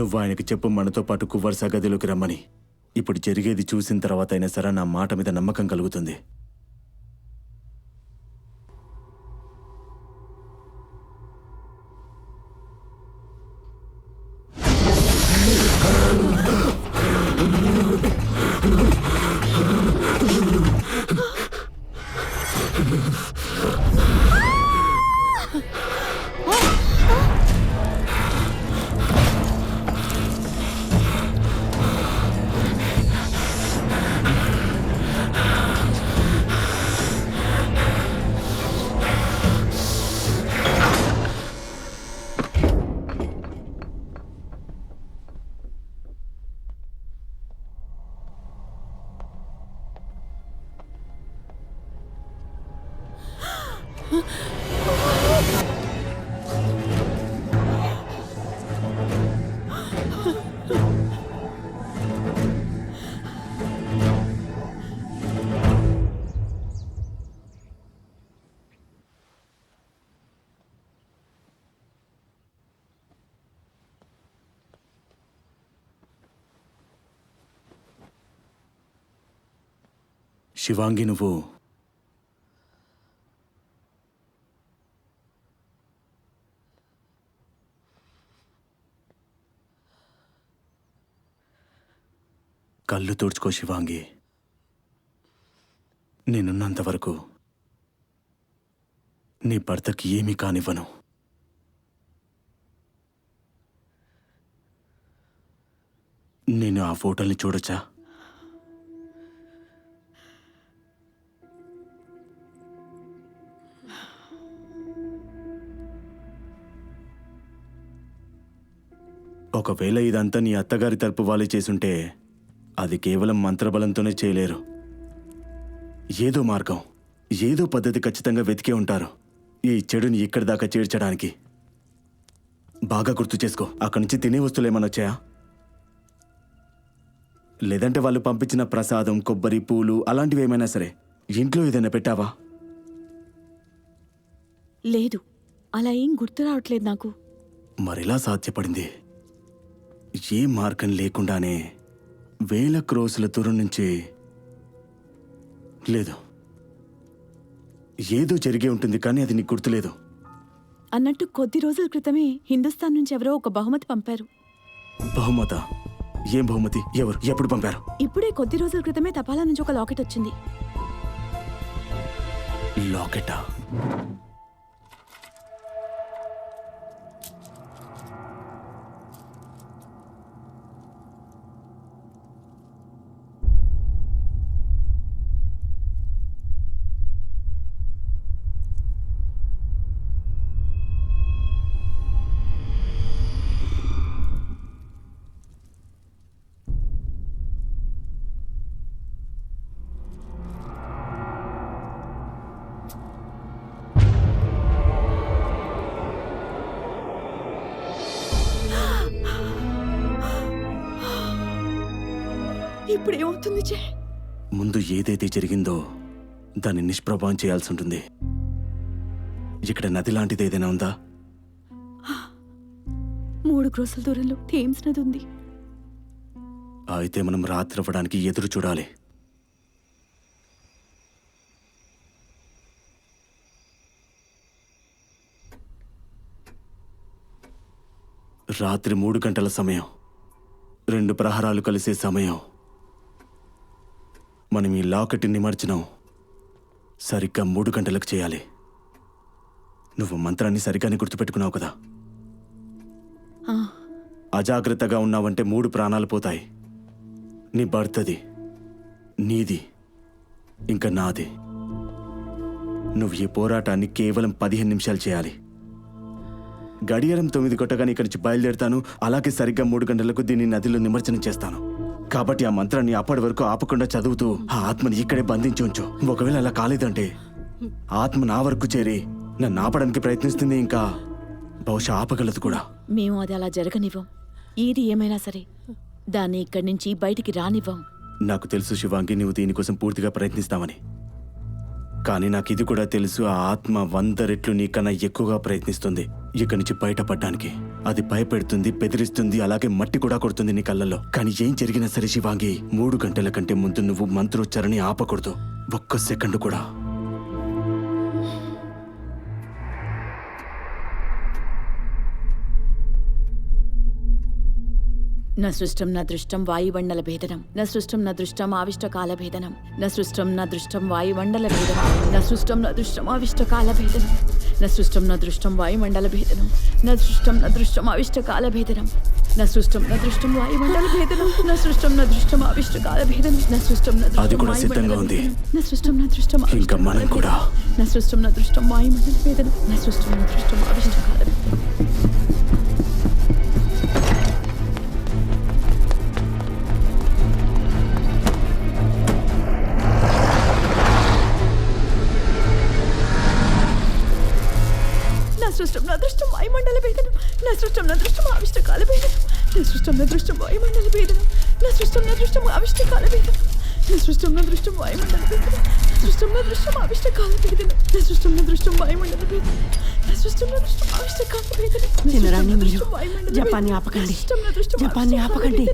నువ్వు ఆయనకి చెప్పు మనతో పాటు కువర్సా గదిలోకి రమ్మని. ఇప్పుడు జరిగేది చూసిన తర్వాత అయినా సరే నా మాట మీద నమ్మకం కలుగుతుంది. శివాంగి, నువ్వు కళ్ళు తుడుచుకో శివాంగి. నేనున్నంత వరకు నీ భర్తకి ఏమీ కానివ్వను. నేను ఆ ఫోటోల్ని చూడొచ్చా? ఒకవేళ ఇదంతా నీ అత్తగారి తరపు వాళ్ళే చేసుంటే అది కేవలం మంత్రబలంతోనే చేయలేరు. ఏదో మార్గం, ఏదో పద్ధతి ఖచ్చితంగా వెతికే ఉంటారు ఈ చెడుని ఇక్కడి దాకా చేర్చడానికి. బాగా గుర్తు చేసుకో. అక్కడి నుంచి తినే వస్తువులు ఏమైనా వచ్చాయా? లేదంటే వాళ్ళు పంపించిన ప్రసాదం, కొబ్బరి, పూలు అలాంటివి ఏమైనా సరే ఇంట్లో ఏదైనా పెట్టావా? లేదు, అలా ఏం గుర్తు రావట్లేదు నాకు. మరెలా సాధ్యపడింది? ఏ మార్గం లేకుండానే వేల క్రోసుల దూరం నుంచి లేదు, ఏదో జరిగే ఉంటుంది, కానీ అది నీకు గుర్తులేదు. అన్నట్టు కొద్ది రోజుల క్రితమే హిందుస్థాన్ నుంచి ఎవరో ఒక బహుమతి పంపారు. బహుమత? ఏం బహుమతి? ఎవరు? ఎప్పుడు పంపారు? ఇప్పుడే కొద్ది రోజుల క్రితమే తపాలా నుంచి ఒక లాకెట్ వచ్చింది. లాకెటా? ఇప్పుడు ఏమవుతుంది జై? ముందు ఏదైతే జరిగిందో దాన్ని నిష్ప్రభావం చేయాల్సి ఉంటుంది. ఇక్కడ నది లాంటిది ఏదైనా ఉందా? 3 క్రోసుల దూరంలో థేమ్స్ నది ఉంది. అయితే మనం రాత్రి అవ్వడానికి ఎదురు చూడాలి. రాత్రి 3 గంటల సమయం, 2 ప్రహరాలు కలిసే సమయం. మనం ఈ లాకెట్ నిమజ్జనం సరిగ్గా 3 గంటలకు చేయాలి. నువ్వు మంత్రాన్ని సరిగ్గానే గుర్తుపెట్టుకున్నావు కదా? ఆ, అజాగ్రత్తగా ఉన్నావంటే 3 ప్రాణాలు పోతాయి. నీ భర్తది, నీది, ఇంకా నాది. నువ్వు ఈ పోరాటాన్ని కేవలం 15 నిమిషాలు చేయాలి. గడియారం 9 కొట్టగానే ఇక్కడి నుంచి బయలుదేరుతాను. అలాగే సరిగ్గా 3 గంటలకు దీన్ని నదిలో నిమజ్జనం చేస్తాను. కాబట్టి ఆ మంత్రాన్ని అప్పటి వరకు ఆపకుండా చదువుతూ ఆ ఆత్మని ఇక్కడే బంధించి ఉంచు. ఒకవేళ అలా కాలేదంటే ఆత్మ నా వరకు చేరి నన్ను ఆపడానికి ప్రయత్నిస్తుంది. ఇంకా బహుశా ఆపగలదు కూడా. మేము అది అలా జరగనివ్వం. ఏది ఏమైనా సరే దాన్ని ఇక్కడి నుంచి బయటికి రానివ్వం. నాకు తెలుసు శివాంగి, నువ్వు దీనికోసం పూర్తిగా ప్రయత్నిస్తావని. కానీ నాకు ఇది కూడా తెలుసు, ఆ ఆత్మ 100 రెట్లు నీకన్నా ఎక్కువగా ప్రయత్నిస్తుంది ఇక్కడి నుంచి బయటపడ్డానికి. అది భయపెడుతుంది, బెదిరిస్తుంది, అలాగే మట్టి కూడా కొడుతుంది నీ కళ్ళల్లో. కానీ ఏం జరిగినా సరే శివాంగి, 3 గంటల కంటే ముందు నువ్వు మంత్రోచ్చారని ఆపకూడదు, ఒక్క సెకండ్ కూడా. न सृष्टं न दृष्टं वायुमण्डलभेदनं न सृष्टं न दृष्टम् आविष्टकालभेदनं न सृष्टं न दृष्टं वायुमण्डलभेदनं न सृष्टं न दृष्टम् आविष्टकालभेदनं न सृष्टं न दृष्टं वायुमण्डलभेदनं न सृष्टं न दृष्टम् आविष्टकालभेदनं न सृष्टं न दृष्टं वायुमण्डलभेदनं न सृष्टं न दृष्टम् आविष्टकालभेदनं न सृष्टं न అది కూడా సిద్ధంగా ఉంది. न सृष्टं न दृष्टं ఇంకా మనం కూడా न सृष्टं न दृष्टं वायुमण्डलभेदनं न सृष्टं न दृष्टं आविष्टकालभेदनं सृष्टं न दृष्टं वायुमण्डलभेदनं न सृष्टं न दृष्टम् आविष्टकालभेदनं न सृष्टं न दृष्टं वायुमण्डलभेदनं न सृष्टं न दृष्टम् आविष्टकालभेदनं न सृष्टं न दृष्टं वायुमण्डलभेदनं न सृष्टं न दृष्टम् आविष्टकालभेदनं न सृष्टं न दृष्टं वायुमण्डलभेदनं न सृष्टं न दृष्टम् आविष्टकालभेदनं చిన్నరాణి, మీరు జపాన్ని ఆపకండి, జపాన్ని ఆపకండి.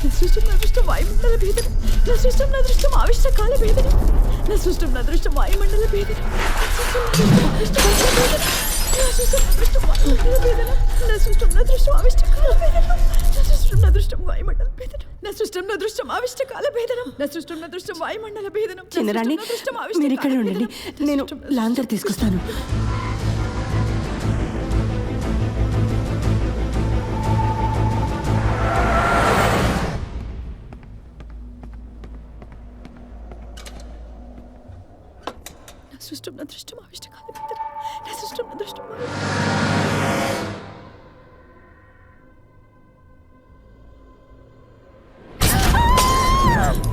न सृष्टं न दृष्टं वायुमण्डलभेदनं न सृष्टं न दृष्टम् आविष्टकालभेदनं न सृष्टं न दृष्टं वायुमण्डलभेदनं न सृष्टं न दृष्टं वायुमण्डलभेदनं न सृष्टं न दृष्टम् आविष्टकालभेदनं न सृष्टं न दृष्टं वायुमण्डलभेदनं न सृष्टं न दृष्टम् आविष्टकालभेदनं न सृष्टं न दृष्टं वायुमण्डलभेदनं చిన్నరాణి, మీరు ఇక్కడే ఉండండి, నేను లాంతర్ తీసుకొస్తాను. सृष्टं न दृष्टम् आविष्टकालभेदनं न सृष्टं न दृष्टं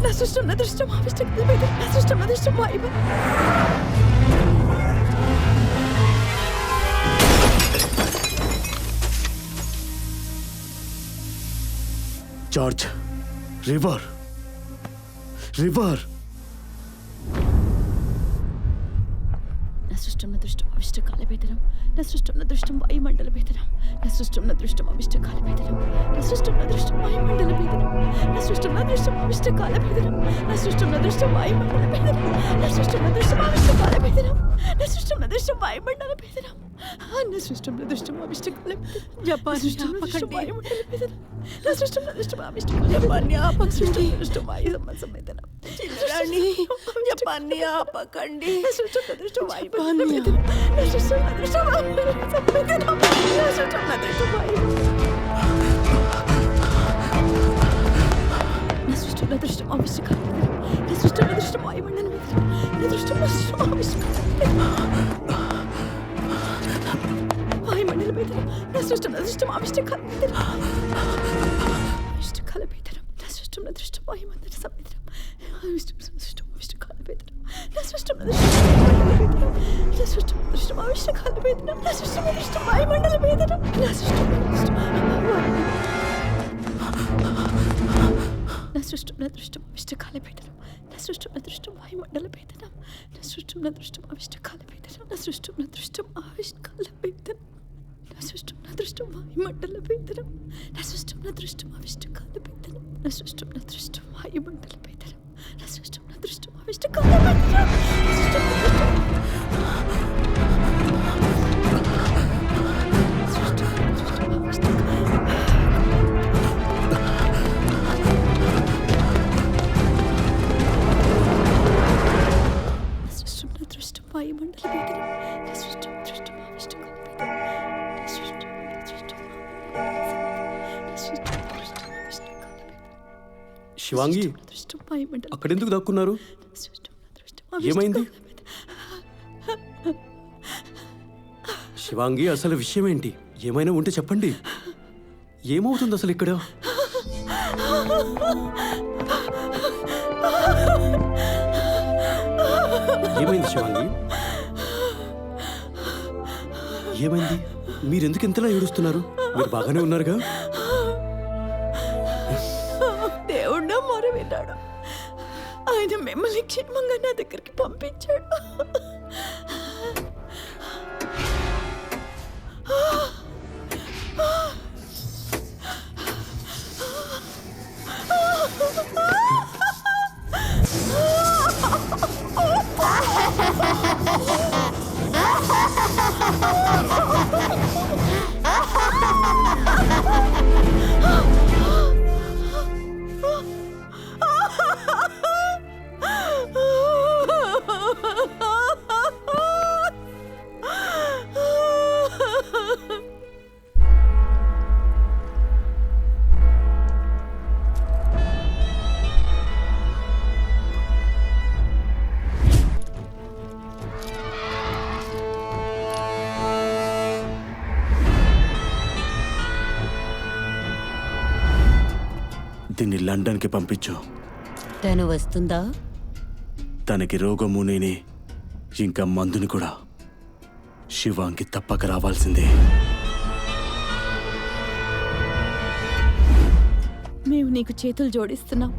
न सृष्टं न दृष्टम् आविष्टकालभेदनं न सृष्टं न दृष्टं वायुमण्डलं జార్జ్, రివర్ రివర్ न सृष्टं न दृष्टम् आविष्टकालभेदनं न सृष्टं न दृष्टं वायुमण्डलभेदनं न सृष्टं न दृष्टम् आविष्टकालभेदनं न सृष्टं न दृष्टं वायुमण्डलभेदनं न सृष्टं न दृष्टम् आविष्टकालभेदनं न सृष्टं न दृष्टं वायुमण्डलभेदनं न सृष्टं न दृष्टम् आविष्टकालभेदनं न सृष्टं न दृष्टं वायुमण्डलभेदनं न सृष्टं न दृष्टम् आविष्टकालभेदनं జపాన్ని ఆపకండి, न सृष्टं न दृष्टम् आविष्टकालभेदनं జపాన్ని ఆపకండి. दृष्टं वायुसंवेदनं చిన్నరాణి, జపాన్ని ఆపకండి, न सृष्टं न दृष्टं జపాన్ని वायुमण्डलभेदनं न सृष्टं न दृष्टं वायुसंवेदनं न सृष्टं न दृष्टं न सृष्टं न दृष्टम् आविष्टकालभेदनं न सृष्टं न दृष्टं वायुमण्डलभेदनं न दृष्टं न दृष्टम् आविष्टकालभेदनं वायुमण्डलभेदनं न सृष्टं न दृष्टम् आविष्टकालभेदनं आविष्टकालभेदनं न सृष्टं न दृष्टं वायुमण्डलभेदनं आविष्टकालभेदनं न सृष्टं न दृष्टं वायुमण्डलभेदनं न सृष्टं न दृष्टम् आविष्टकालभेदनं न सृष्टं न दृष्टं वायुमण्डलभेदनं न सृष्टं न दृष्टं సృష్టం నా దృష్టం అవిష్టకాల భేదనం నా సృష్టం నా దృష్టం వాయుమండల భేదనం నా సృష్టం నా దృష్టం అవిష్టకాల భేదనం నా సృష్టం నా దృష్టం ఆవిష్కాల భేదనం నా సృష్టం నా దృష్టం వాయుమండల భేదనం నా సృష్టం నా దృష్టం అవిష్టకాల భేదనం నా సృష్టం నా దృష్టం వాయుమండల భేదనం నా సృష్టం నా దృష్టం అవిష్టకాల భేదనం నా సృష్టం నా దృష్టం వాయుమండల భేదనం నా సృష్టం దృష్టం ఆవిష్టకాల భేదనం నా సృష్టం దృష్టం శివాంగి దృష్టం వాయుమండల అక్కడెందుకు దక్కున్నారు? సృష్టం దృష్టం ఏమైంది? శివాంగి అసలు విషయం ఏంటి? ఏమైనా ఉంటే చెప్పండి. ఏమవుతుంది అసలు ఇక్కడ? ఏమైంది శివాంగి? ఏమైంది? మీరెందుకు ఇంతలా ఏడుస్తున్నారు? మీరు బాగానే ఉన్నారుగా? దేవుడు నా మొర విన్నాడు. ఆయన మిమ్మల్ని క్షేమంగా నా దగ్గరికి పంపించాడు. దీన్ని లండన్కి పంపించు. తను వస్తుందా? తనకి రోగము నేనే, ఇంకా మందుని కూడా. శివాంగి తప్పక రావాల్సిందే. మేము నీకు చేతులు జోడిస్తున్నాం.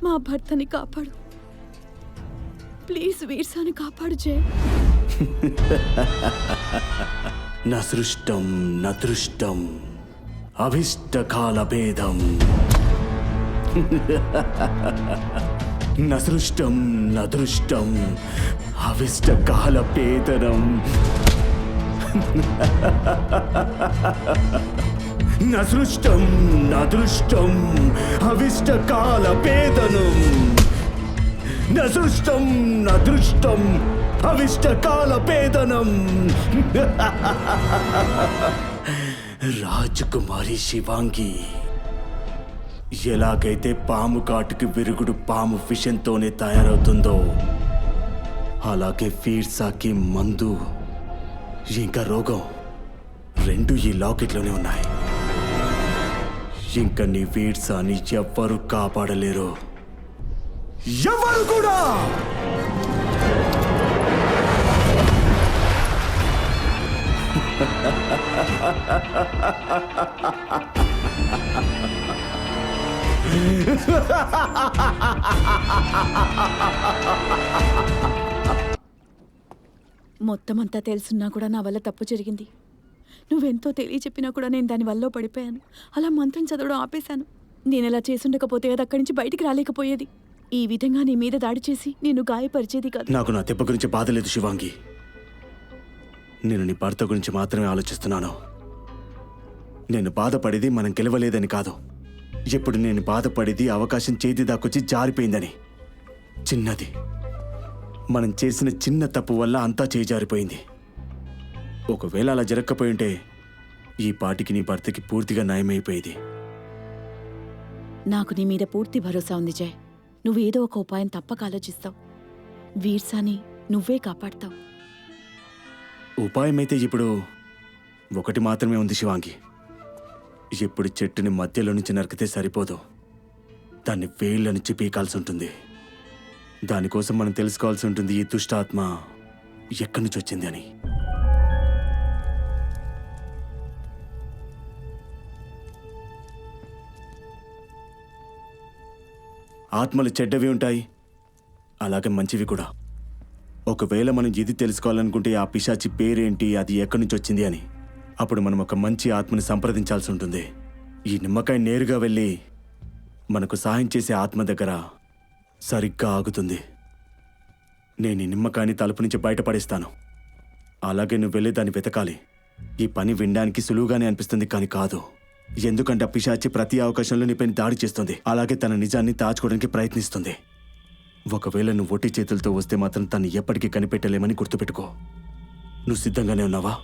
మా భర్తని కాపాడు. ప్లీజ్ వీర్సాని కాపాడు జయ. నా సృష్టం నా దృష్టం అభిష్టకాల భేదం నా సృష్టం నా దృష్టం అవిష్టకాల భేదనం నా సృష్టం నా దృష్టం అవిష్టకాల భేదనం నా సృష్టం నా దృష్టం అవిష్టకాల భేదనం. రాజకుమారి శివాంగి ఎలాగైతే పాము కాటుకి విరుగుడు పాము విషంతోనే తయారవుతుందో అలాగే ఫీర్సాకి మందు ఇంకా రోగం రెండు ఈ లాకెట్లోనే ఉన్నాయి. ఇంకా నీ వీర్సాని ఎవ్వరు కాపాడలేరు, ఎవరు కూడా. మొత్తం అంతా తెలుసున్నా కూడా నా వల్ల తప్పు జరిగింది. నువ్వెంతో తెలియచెప్పినా కూడా నేను దాని వల్ల పడిపోయాను. అలా మంత్రం చదవడం ఆపేశాను. నేను ఇలా చేసుండకపోతే అది అక్కడి నుంచి బయటికి రాలేకపోయేది. ఈ విధంగా నీ మీద దాడి చేసి నేను గాయపరిచేది కాదు. నాకు నా దెబ్బ గురించి బాధ లేదు శివాంగి. నేను నీ భర్త గురించి మాత్రమే ఆలోచిస్తున్నాను. నేను బాధపడేది మనం గెలవలేదని కాదు. ఎప్పుడు నేను బాధపడేది అవకాశం చేతి దాకొచ్చి జారిపోయిందని. చిన్నది, మనం చేసిన చిన్న తప్పు వల్ల అంతా చేజారిపోయింది. ఒకవేళ అలా జరగకపోయి ఉంటే ఈ పాటికి నీ భర్తకి పూర్తిగా న్యాయమైపోయేది. నాకు నీ మీద పూర్తి భరోసా ఉంది జయ్. నువ్వు ఏదో ఒక ఉపాయం తప్పక ఆలోచిస్తావు. వీర్సాని నువ్వే కాపాడతావు. ఉపాయం అయితే ఇప్పుడు ఒకటి మాత్రమే ఉంది శివాంగి. ఇప్పుడు చెట్టుని మధ్యలో నుంచి నరికితే సరిపోదు, దాన్ని వేళ్ళ నుంచి పీకాల్సి ఉంటుంది. దానికోసం మనం తెలుసుకోవాల్సి ఉంటుంది ఈ దుష్టాత్మ ఎక్కడి నుంచి వచ్చింది అని. ఆత్మలు చెడ్డవి ఉంటాయి, అలాగే మంచివి కూడా. ఒకవేళ మనం ఇది తెలుసుకోవాలనుకుంటే ఆ పిశాచి పేరేంటి, అది ఎక్కడి నుంచి వచ్చింది అని, అప్పుడు మనం ఒక మంచి ఆత్మని సంప్రదించాల్సి ఉంటుంది. ఈ నిమ్మకాయ నేరుగా వెళ్ళి మనకు సహాయం చేసే ఆత్మ దగ్గర సరిగ్గా ఆగుతుంది. నేను ఈ నిమ్మకాయని తలుపు నుంచి బయటపడేస్తాను. అలాగే నువ్వు వెళ్ళి దాన్ని వెతకాలి. ఈ పని వినడానికి సులువుగానే అనిపిస్తుంది, కానీ కాదు. ఎందుకంటే ఆ పిశాచి ప్రతి అవకాశంలో నీపైన దాడి చేస్తుంది, అలాగే తన నిజాన్ని దాచుకోవడానికి ప్రయత్నిస్తుంది. ఒకవేళ నువ్వు ఒట్టి చేతులతో వస్తే మాత్రం తను ఎప్పటికీ కనిపెట్టలేమని గుర్తుపెట్టుకో. నువ్వు సిద్ధంగానే ఉన్నావా?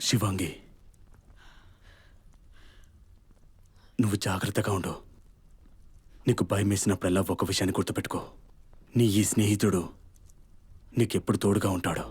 శివాంగి, నువ్వు జాగ్రత్తగా ఉండు. నీకు భయం వేసినప్పుడల్లా ఒక విషయాన్ని గుర్తుపెట్టుకో. నీ ఈ స్నేహితుడు నీకెప్పుడు తోడుగా ఉంటాడు.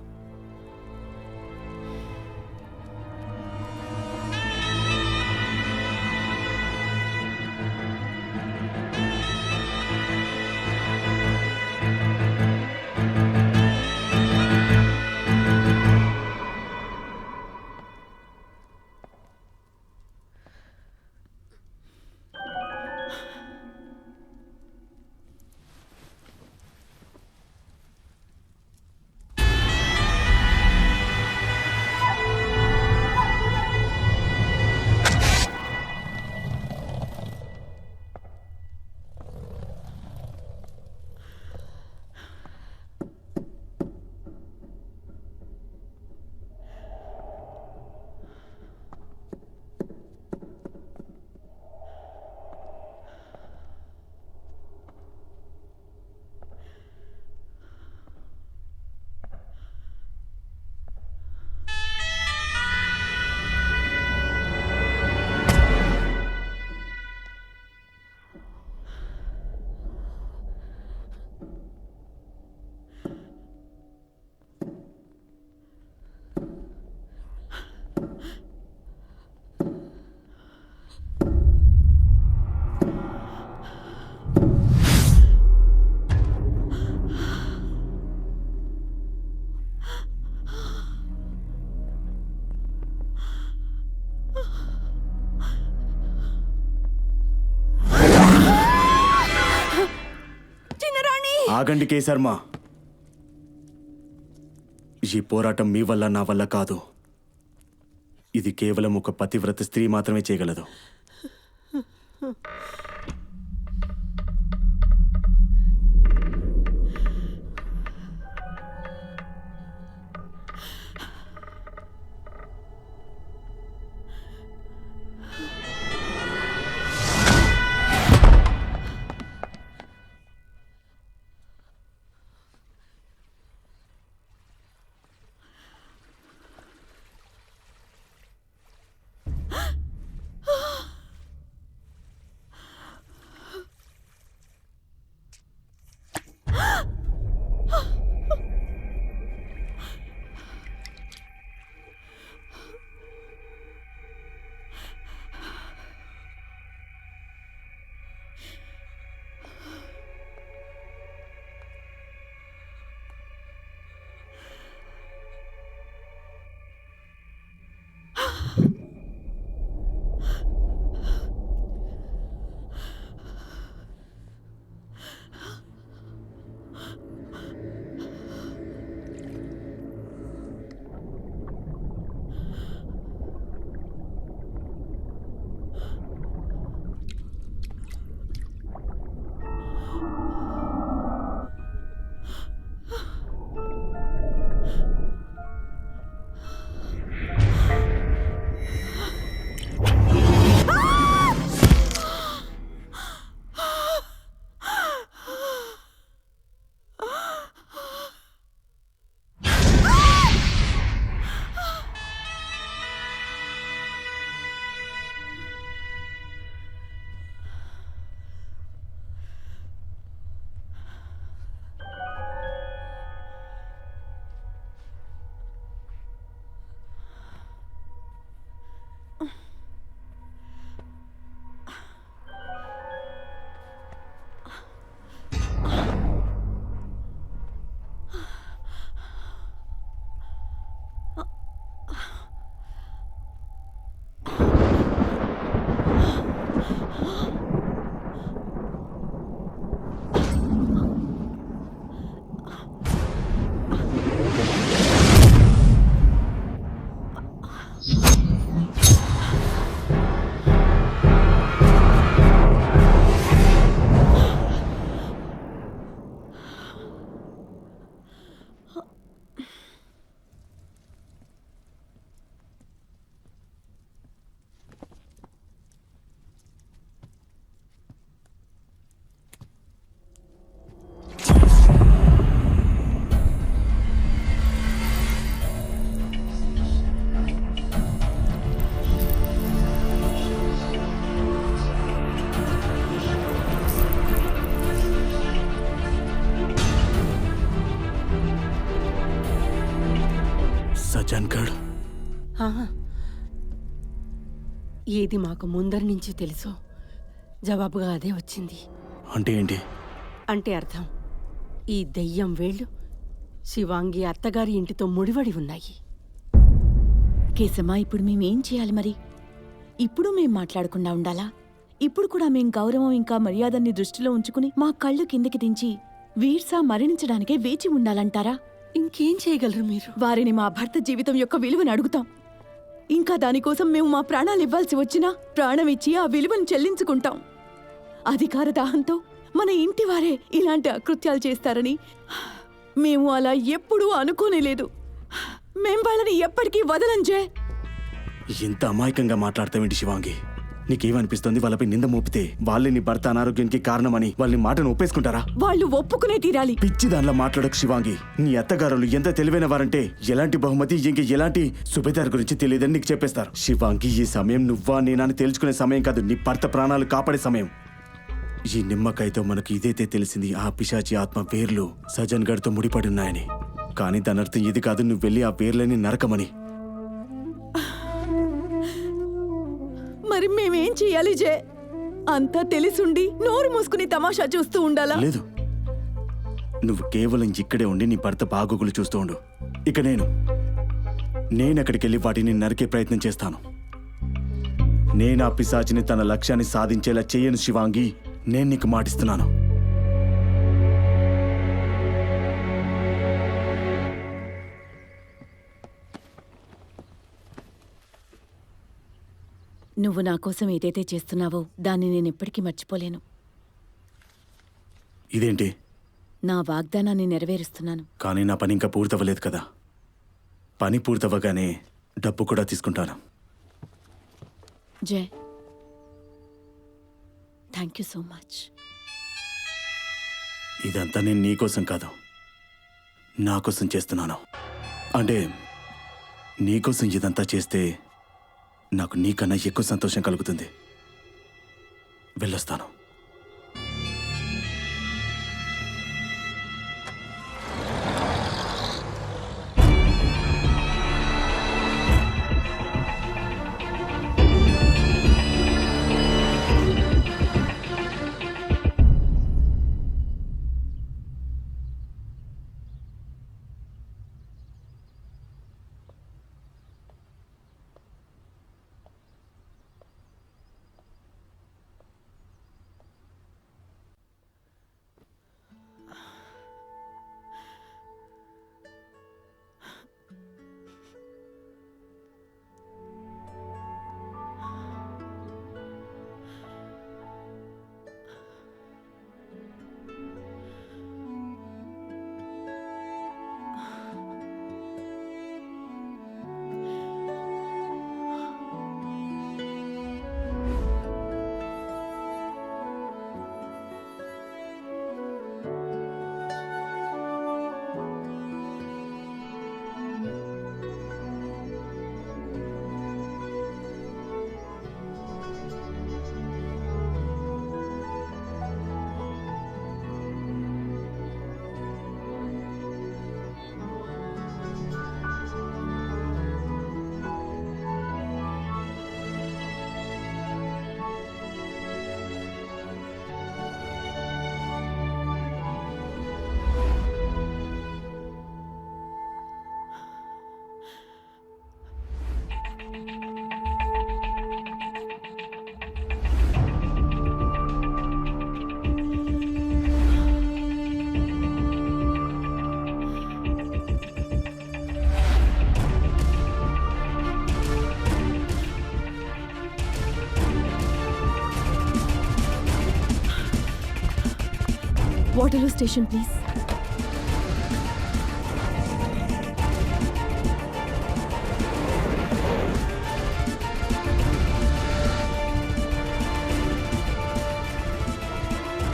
ఆగండి కేశర్మ. ఈ పోరాటం మీ వల్ల నా వల్ల కాదు. ఇది కేవలం ఒక పతివ్రత స్త్రీ మాత్రమే చేయగలదు. సజ్జన్గఢ్. ఆహా. ఏది మాకు ముందరి నుంచి తెలుసో జవాబుగా అదే వచ్చింది. అంటే ఏంటి? అంటే అర్థం, ఈ దెయ్యం వేళ్ళు శివాంగి అత్తగారి ఇంటితో ముడివడి ఉన్నాయి. కేశమ్మా, ఇప్పుడు మేమేం చేయాలి మరి? ఇప్పుడు మేం మాట్లాడకుండా ఉండాలా? ఇప్పుడు కూడా మేం గౌరవం ఇంకా మర్యాదల్ని దృష్టిలో ఉంచుకుని మా కళ్ళు కిందకి దించి వీర్సా మరణించడానికే వేచి ఉండాలంటారా? ఇంకేం చేయగలరు మీరు? వారిని మా భర్త జీవితం యొక్క విలువను అడుగుతాం. ఇంకా దానికోసం మేము మా ప్రాణాలు ఇవ్వాల్సి వచ్చినా ప్రాణం ఇచ్చి ఆ విలువను చెల్లించుకుంటాం. అధికార దాహంతో మన ఇంటి వారే ఇలాంటి అకృత్యాలు చేస్తారని మేము అలా ఎప్పుడూ అనుకోనేలేదు. మేం వాళ్ళని ఎప్పటికీ వదలం జే. ఇంత అమాయకంగా మాట్లాడతావేంటి శివాంగి? నీకేమనిపిస్తుంది? వాళ్ళపై నింద మోపితే వాళ్ళే నీ భర్త అనారోగ్యానికి కారణమని వాళ్ళని మాటను ఒప్పేసుకుంటారా? వాళ్ళు ఒప్పుకునే తీరాలి. పిచ్చి దానిలో మాట్లాడకు శివాంగి. నీ అత్తగారులు ఎంత తెలివైన వారంటే ఎలాంటి బహుమతి ఇంక ఎలాంటి సుబేదార్ గురించి తెలియదని నీకు చెప్పేస్తారు. శివాంగి, ఈ సమయం నువ్వా నేనా అని తేల్చుకునే సమయం కాదు, నీ భర్త ప్రాణాలు కాపాడే సమయం. ఈ నిమ్మకాయతో మనకు ఇదైతే తెలిసింది, ఆ పిశాచి ఆత్మ వేర్లు సజ్జన్గఢ్తో ముడిపడి ఉన్నాయని. కానీ దాని అర్థం ఇది కాదు, నువ్వు వెళ్ళి ఆ వేర్లని నరకమని. మరి మేమేం చెయ్యాలి జే? అంతా తెలిసుండి నోరు మూసుకుని తమాషా చూస్తూ ఉండాలా? లేదు, నువ్వు కేవలం ఇక్కడే ఉండి నీ భర్త బాగోగులు చూస్తూ ఉండు. ఇక నేను అక్కడికి వెళ్ళి వాటిని నరికే ప్రయత్నం చేస్తాను. నేను ఆ పిశాచిని తన లక్ష్యాన్ని సాధించేలా చేయను శివాంగి. నేను నీకు మాటిస్తున్నాను. నువ్వు నా కోసం ఏదైతే చేస్తున్నావో దాన్ని నేను ఎప్పటికీ మర్చిపోలేను. ఇదేంటి? నా వాగ్దానాన్ని నెరవేరుస్తున్నాను. కానీ నా పని ఇంకా పూర్తవ్వలేదు కదా. పని పూర్తవ్వగానే డబ్బు కూడా తీసుకుంటాను. జై, థ్యాంక్ యూ సో మచ్. ఇదంతా నేను నీకోసం కాదు, నా కోసం చేస్తున్నాను. అంటే నీకోసం ఇదంతా చేస్తే నాకు నీకన్నా ఎక్కువ సంతోషం కలుగుతుంది. వెళ్ళొస్తాను. Waterloo station please.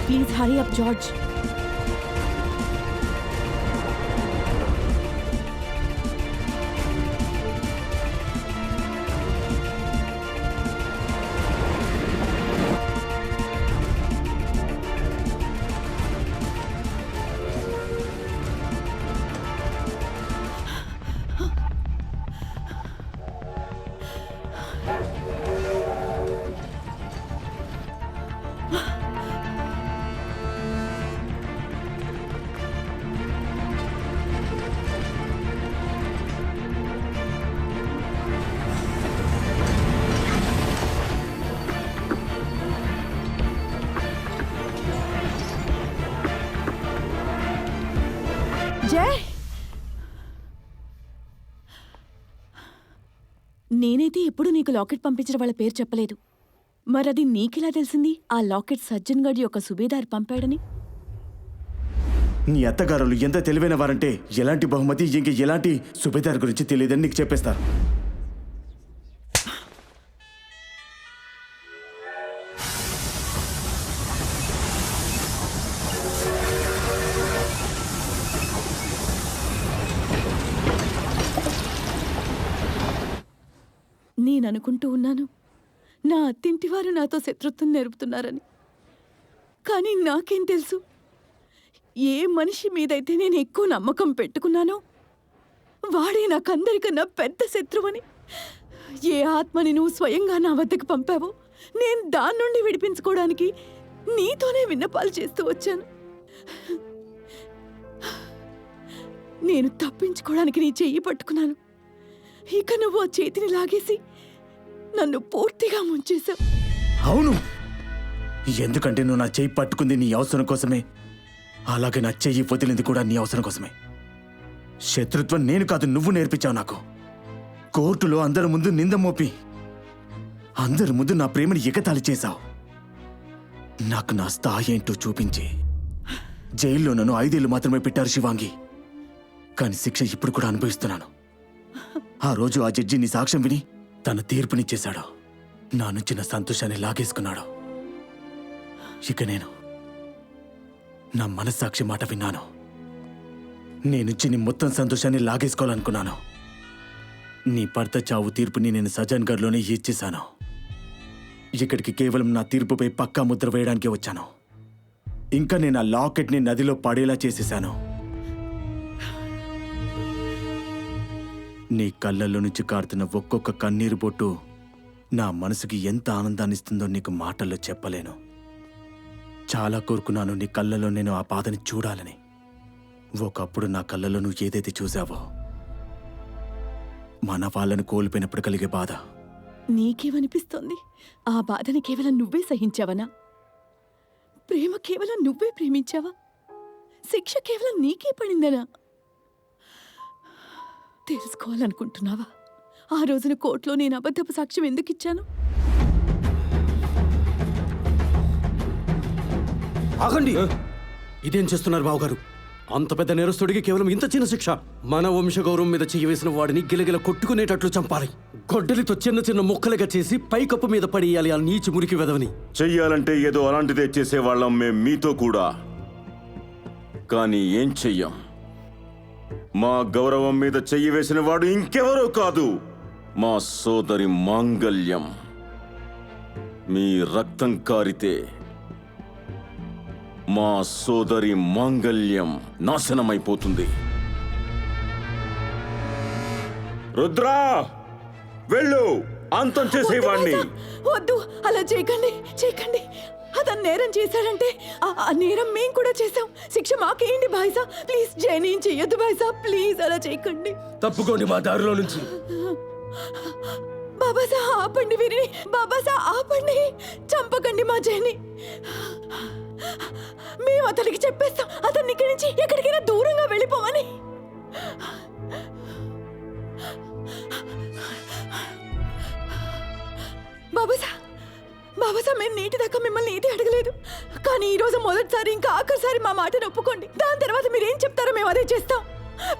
Please hurry up George. Jay, నేనైతే ఎప్పుడు నీకు లాకెట్ పంపించిన వాళ్ళ పేరు చెప్పలేదు. మరది నీకెలా తెలిసింది ఆ లాకెట్ సజ్జన్ గఢ్ యొక్క సుబేదార్ పంపాడని? నీ అత్తగారులు ఎంత తెలివైన వారంటే ఎలాంటి బహుమతి ఇంక ఎలాంటి సుబేదార్ గురించి తెలియదని నీకు చెప్పేస్తారు. నేననుకుంటూ ఉన్నాను నా అత్తింటివారు నాతో శత్రుత్వం నేర్పుతున్నారని. కానీ నాకేం తెలుసు, ఏ మనిషి మీదైతే నేను ఎక్కువ నమ్మకం పెట్టుకున్నానో వాడే నాకందరికన్నా పెద్ద శత్రువని. ఏ ఆత్మని నువ్వు స్వయంగా నా వద్దకు పంపావో నేను దాని నుండి విడిపించుకోవడానికి నీతోనే విన్నపాలు చేస్తూ వచ్చాను. నేను తప్పించుకోవడానికి నీ చెయ్యి పట్టుకున్నాను. ఇక నువ్వు ఆ చేతిని లాగేసి నన్ను పూర్తిగా ముంచేశావు. అవును, ఎందుకంటే నువ్వు నా చెయ్యి పట్టుకుంది నీ అవసరం కోసమే, అలాగే నా చెయ్యి వదిలింది కూడా నీ అవసరం కోసమే. శత్రుత్వం నేను కాదు, నువ్వు నేర్పించావు నాకు. కోర్టులో అందరి ముందు నింద మోపి అందరి ముందు నా ప్రేమని ఎగతాళి చేశావు. నాకు నా స్థాయి ఏంటో చూపించి జైల్లో నన్ను 5 ఏళ్ళు మాత్రమే పెట్టారు శివాంగి. కానీ శిక్ష ఇప్పుడు కూడా అనుభవిస్తున్నాను. ఆ రోజు ఆ జడ్జి నీ సాక్ష్యం విని తన తీర్పునిచ్చేశాడు. నా నుంచి నా సంతోషాన్ని లాగేసుకున్నాడు. ఇక నేను నా మనస్సాక్షి మాట విన్నాను. నీ నుంచి నీ మొత్తం సంతోషాన్ని లాగేసుకోవాలనుకున్నాను. నీ భర్త చావు తీర్పుని నేను సజన్ గఢ్లోనే ఇచ్చేశాను. ఇక్కడికి కేవలం నా తీర్పుపై పక్కా ముద్ర వేయడానికే వచ్చాను. ఇంకా నేను ఆ లాకెట్ని నదిలో పడేలా చేసేశాను. నీ కళ్ళల్లో నుంచి కారుతున్న ఒక్కొక్క కన్నీరు బొట్టు నా మనసుకి ఎంత ఆనందాన్ని ఇస్తుందో నీకు మాటల్లో చెప్పలేను. చాలా కోరుకున్నాను నీ కళ్ళలో నేను ఆ బాధని చూడాలని. ఒకప్పుడు నా కళ్ళలో నువ్వు ఏదైతే చూసావో, మన వాళ్ళని కోల్పోయినప్పుడు కలిగే బాధ. నీకేమనిపిస్తోంది? ఆ బాధని కేవలం నువ్వే సహించావనా? ప్రేమ కేవలం నువ్వే ప్రేమించావా? శిక్ష కేవలం నీకే పడిందనా? తెలుసుకోవాలనుకుంటున్నావా ఆ రోజున కోర్టులో నేను అబద్ధపు సాక్ష్యం ఎందుకు ఇచ్చాను? ఆగండి! ఇదేం చేస్తున్నారు బావగారు? అంత పెద్ద నేరస్తుడికి కేవలం ఇంత చిన్న శిక్ష. మన వంశగౌరవం మీద చెయ్యి వేసిన వాడిని గిలగిల కొట్టుకునేటట్లు చంపాలి. గొడ్డలితో చిన్న చిన్న ముక్కలుగా చేసి పైకప్పు మీద పడేయాలి ఆ నీచి మురికి వెదవని. చెయ్యాలంటే ఏదో అలాంటిదే చేసేవాళ్ళం మేం మీతో కూడా. కానీ ఏం చెయ్యం. మా గౌరవం మీద చెయ్యి వేసిన వాడు ఇంకెవరో కాదు, మా సోదరి మాంగల్యం. మీ రక్తం కారితే మా సోదరి మాంగల్యం నాశనమైపోతుంది. రుద్రా, వెళ్ళు, అంతం చేసేవాణ్ణి. వద్దు, అలా చేయకండి, చేయకండి. అతను నేరం చేశాడంటే ఆ నేరం మేం కూడా చేశాం. శిక్ష మాకేయండి భాయ్సా, ప్లీజ్. జైన్ ఏం చెయ్యొద్దు భాయ్సా, ప్లీజ్ అలా చేయకండి. తప్పుకోండి మా దారిలో నుంచి. బాబాసా ఆపండి వీరిని, బాబాసా ఆపండి, చంపకండి మా జైని. మేము అతనికి చెప్పేస్తాం అతన్ని ఇక్కడి నుంచి ఎక్కడికైనా దూరంగా వెళ్ళిపోమని. బాబాసా, బాబాసా, మేము నీటి దాకా మిమ్మల్ని ఏది అడగలేదు. కానీ ఈ రోజు మొదటిసారి ఇంకా ఆఖరిసారి మా మాటను ఒప్పుకోండి. దాని తర్వాత మీరు ఏం చెప్తారో మేము అదే చేస్తాం.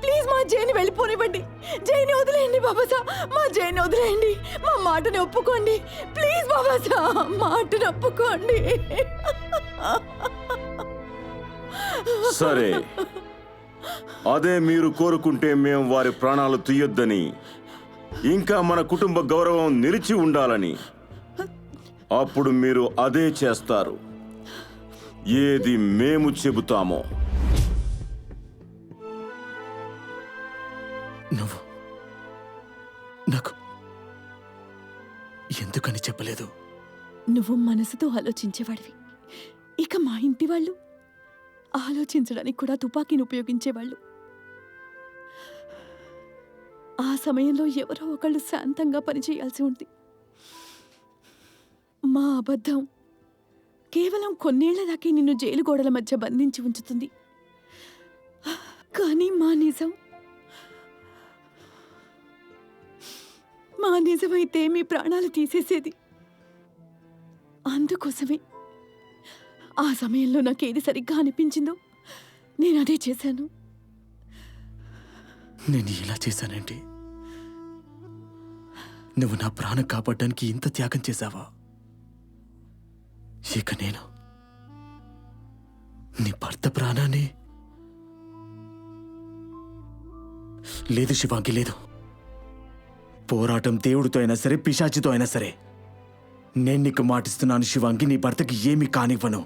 ప్లీజ్ మా జైని వెళ్ళిపోనివ్వండి. జైని వదిలేయండి బాబాసా, మా జైని వదిలేయండి. మా మాటని ఒప్పుకోండి ప్లీజ్ బాబాసా, మాటను ఒప్పుకోండి. సరే, అదే మీరు కోరుకుంటే మేము వారి ప్రాణాలు తీయొద్దని, ఇంకా మన కుటుంబ గౌరవం నిలిచి ఉండాలని. అప్పుడు మీరు అదే చేస్తారు, ఏది మేము చెబుతామో. నువ్వు నాకు ఎందుకని చెప్పలేదు? నువ్వు మనసుతో ఆలోచించేవాడివి. ఇక మా ఇంటి వాళ్ళు ఆలోచించడానికి కూడా తుపాకీని ఉపయోగించేవాళ్ళు. ఆ సమయంలో ఎవరో ఒకళ్ళు శాంతంగా పనిచేయాల్సి ఉంది. మా అబద్ధం కేవలం కొన్నేళ్ల దాకే నిన్ను జైలు గోడల మధ్య బంధించి ఉంచుతుంది. కానీ కానీ మా నిజమైతే మీ ప్రాణాలు తీసేసేది. అందుకోసమే ఆ సమయంలో నాకేది సరిగ్గా అనిపించిందో నేను అదే చేశాను. నేను ఇలా చేశానంటే నువ్వు నా ప్రాణం కాపాడడానికి ఇంత త్యాగం చేశావా? ఇక నేను నీ భర్త ప్రాణాన్ని లేదు శివాంగి, లేదు. పోరాటం దేవుడితో అయినా సరే, పిశాచితో అయినా సరే, నేను నీకు మాటిస్తున్నాను శివాంగి, నీ భర్తకి ఏమీ కానివ్వను.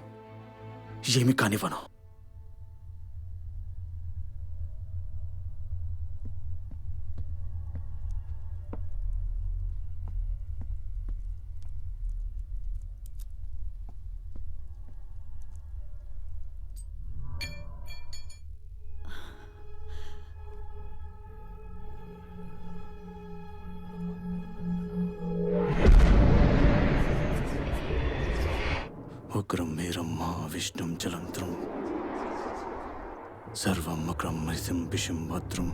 ఉగ్రం మేరం మహావిష్ణుం జలంత్రం సర్వం మకరం మరిసం విషం భద్రం.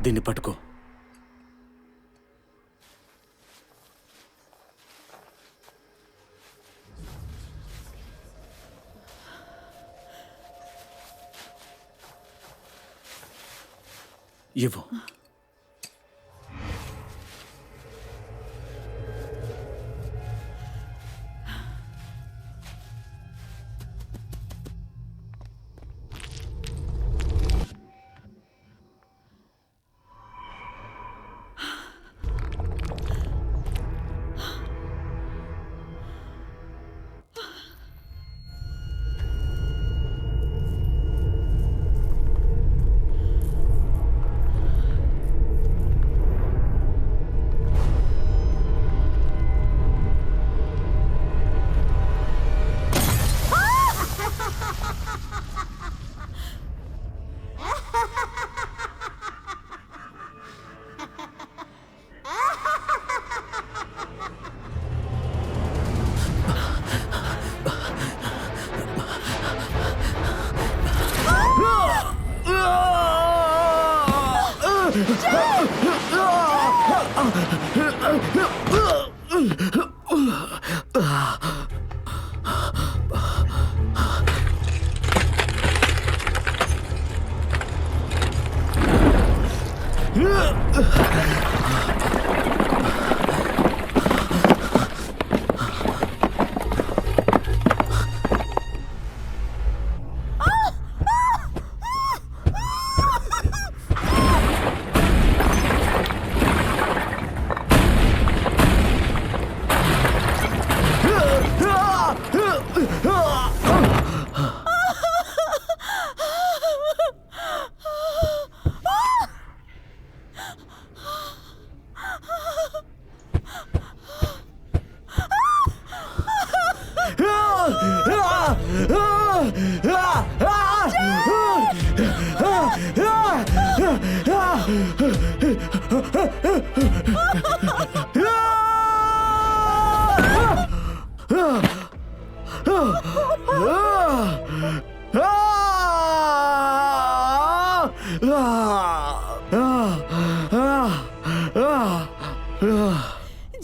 దీన్ని పట్టుకో. ఇవ్వు.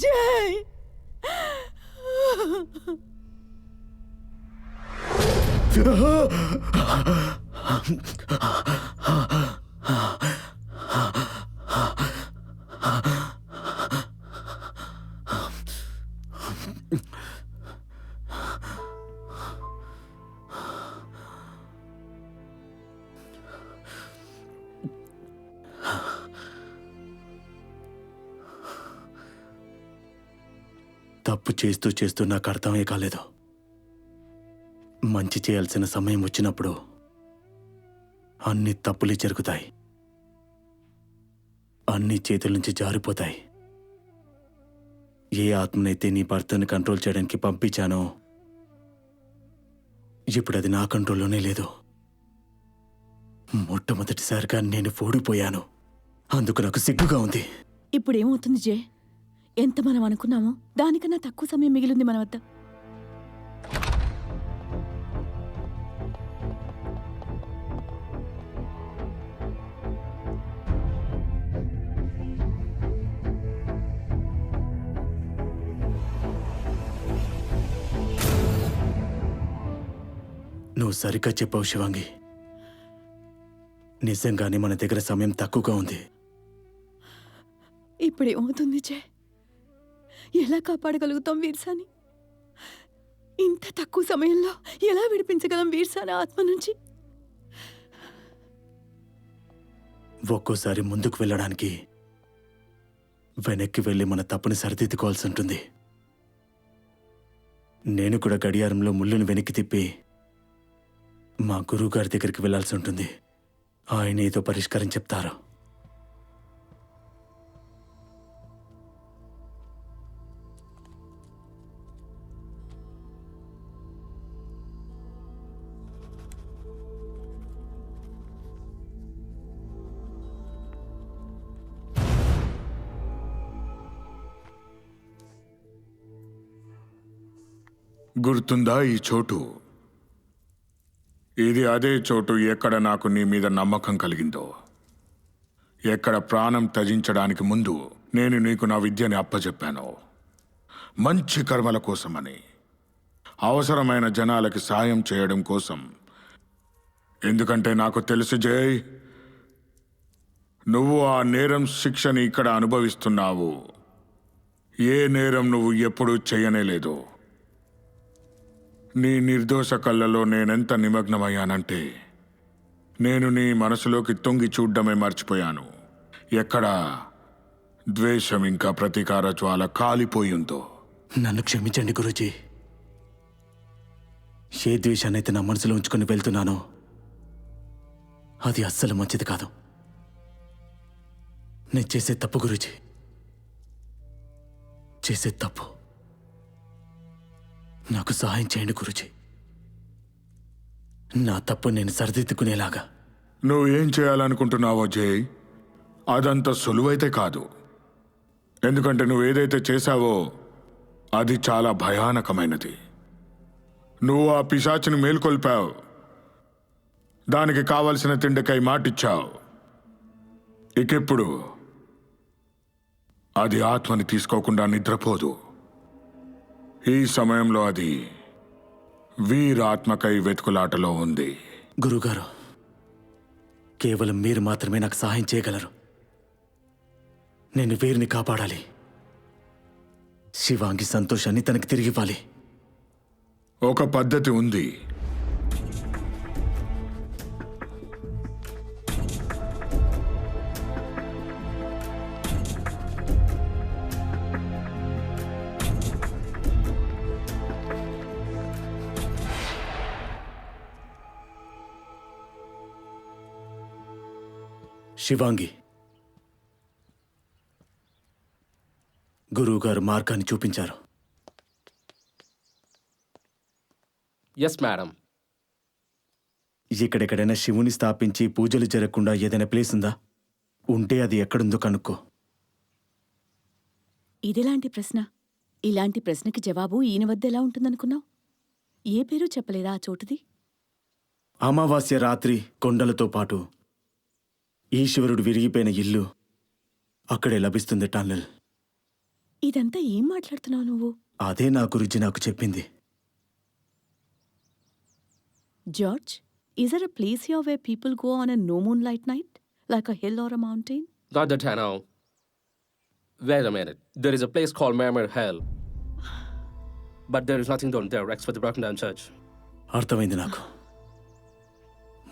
జై తప్పు చేస్తూ చేస్తూ నాకు అర్థమే కాలేదు. మంచి చేయాల్సిన సమయం వచ్చినప్పుడు అన్ని తప్పులే జరుగుతాయి, అన్ని చేతుల నుంచి జారిపోతాయి. ఏ ఆత్మనైతే నీ భర్తను కంట్రోల్ చేయడానికి పంపించానో ఇప్పుడు అది నా కంట్రోల్లోనే లేదు. మొట్టమొదటిసారిగా నేను ఓడిపోయాను. అందుకు నాకు సిగ్గుగా ఉంది. ఇప్పుడు ఏమవుతుంది జే? ఎంత మనం అనుకున్నామో దానికన్నా తక్కువ సమయం మిగిలింది మన వద్ద. నువ్వు సరిగ్గా చెప్పావు శివాంగి. నిజంగానే మన దగ్గర సమయం తక్కువగా ఉంది. ఇప్పుడు ఏమవుతుంది జే? ఎలా కాపాడగలుగుతాం వీర్సాని? ఇంత తక్కువ సమయంలో ఎలా విడిపించగలం వీర్సాని ఆత్మ నుంచి? ఒక్కోసారి ముందుకు వెళ్ళడానికి వెనక్కి వెళ్ళి మన తప్పుని సరిదిద్దుకోవాల్సి ఉంటుంది. నేను కూడా గడియారంలో ముళ్ళును వెనక్కి తిప్పి మా గురువుగారి దగ్గరికి వెళ్లాల్సి ఉంటుంది. ఆయన ఏదో పరిష్కారం చెప్తారు. గుర్తుందా ఈ చోటు? ఇది అదే చోటు ఎక్కడ నాకు నీ మీద నమ్మకం కలిగిందో, ఎక్కడ ప్రాణం త్యజించడానికి ముందు నేను నీకు నా విద్యని అప్పచెప్పాను. మంచి కర్మల కోసమని, అవసరమైన జనాలకి సాయం చేయడం కోసం. ఎందుకంటే నాకు తెలుసు జై, నువ్వు ఆ నేరం శిక్షని ఇక్కడ అనుభవిస్తున్నావు. ఏ నేరం నువ్వు ఎప్పుడూ చేయనేలేదు. నీ నిర్దోష కళ్ళలో నేనెంత నిమగ్నమయ్యానంటే నేను నీ మనసులోకి తొంగి చూడ్డమే మర్చిపోయాను. ఎక్కడ ద్వేషం ఇంకా ప్రతీకార జ్వాల కాలిపోయిందో. నన్ను క్షమించండి గురూజీ. ఏ ద్వేషాన్నైతే నా మనసులో ఉంచుకొని వెళ్తున్నానో అది అస్సలు మంచిది కాదు. నేను చేసే తప్పు గురూజీ, చేసే తప్పు. నాకు సహాయం చేయండి గురూజీ. నా తప్పు నేను సరిదిద్దుకునేలాగా. నువ్వేం చేయాలనుకుంటున్నావో జై, అదంత సులువైతే కాదు. ఎందుకంటే నువ్వేదైతే చేశావో అది చాలా భయానకమైనది. నువ్వు ఆ పిశాచిని మేల్కొల్పావు, దానికి కావలసిన తిండికై మాటిచ్చావు. ఇకెప్పుడు అది ఆత్మని తీసుకోకుండా నిద్రపోదు. ఈ సమయంలో అది వీరాత్మకై వెతుకులాటలో ఉంది. గురుగారు, కేవలం మీరు మాత్రమే నాకు సహాయం చేయగలరు. నేను వీరిని కాపాడాలి. శివాంగి సంతోషాన్ని తనకి తిరిగివ్వాలి. ఒక పద్ధతి ఉంది. శివాంగి, గురువుగారు మార్గాన్ని చూపించారు. Yes madam. ఇక్కడెక్కడైనా శివుని స్థాపించి పూజలు జరగకుండా ఏదైనా ప్లేస్ ఉందా? ఉంటే అది ఎక్కడుందో కనుక్కో. ఇదెలాంటి ప్రశ్న? ఇలాంటి ప్రశ్నకి జవాబు ఈయన వద్ద ఎలా ఉంటుందనుకున్నావు? ఏ పేరు చెప్పలేదా ఆ చోటుది? అమావాస్య రాత్రి కొండలతో పాటు ఈశ్వరుడు విరిగిపోయిన ఇల్లు అక్కడే లభిస్తుంది. టన్నెల్. ఇదంతా ఏం మాట్లాడుతున్నావు నువ్వు? అదే నా గురించి నాకు చెప్పింది. George, is there a place here where people go on a no moonlight night? Like a hill or a mountain? Not that I know. Wait a minute. There is a place called Mermaid Hell. But there is nothing down there except the broken down church. అర్థమైంది నాకు.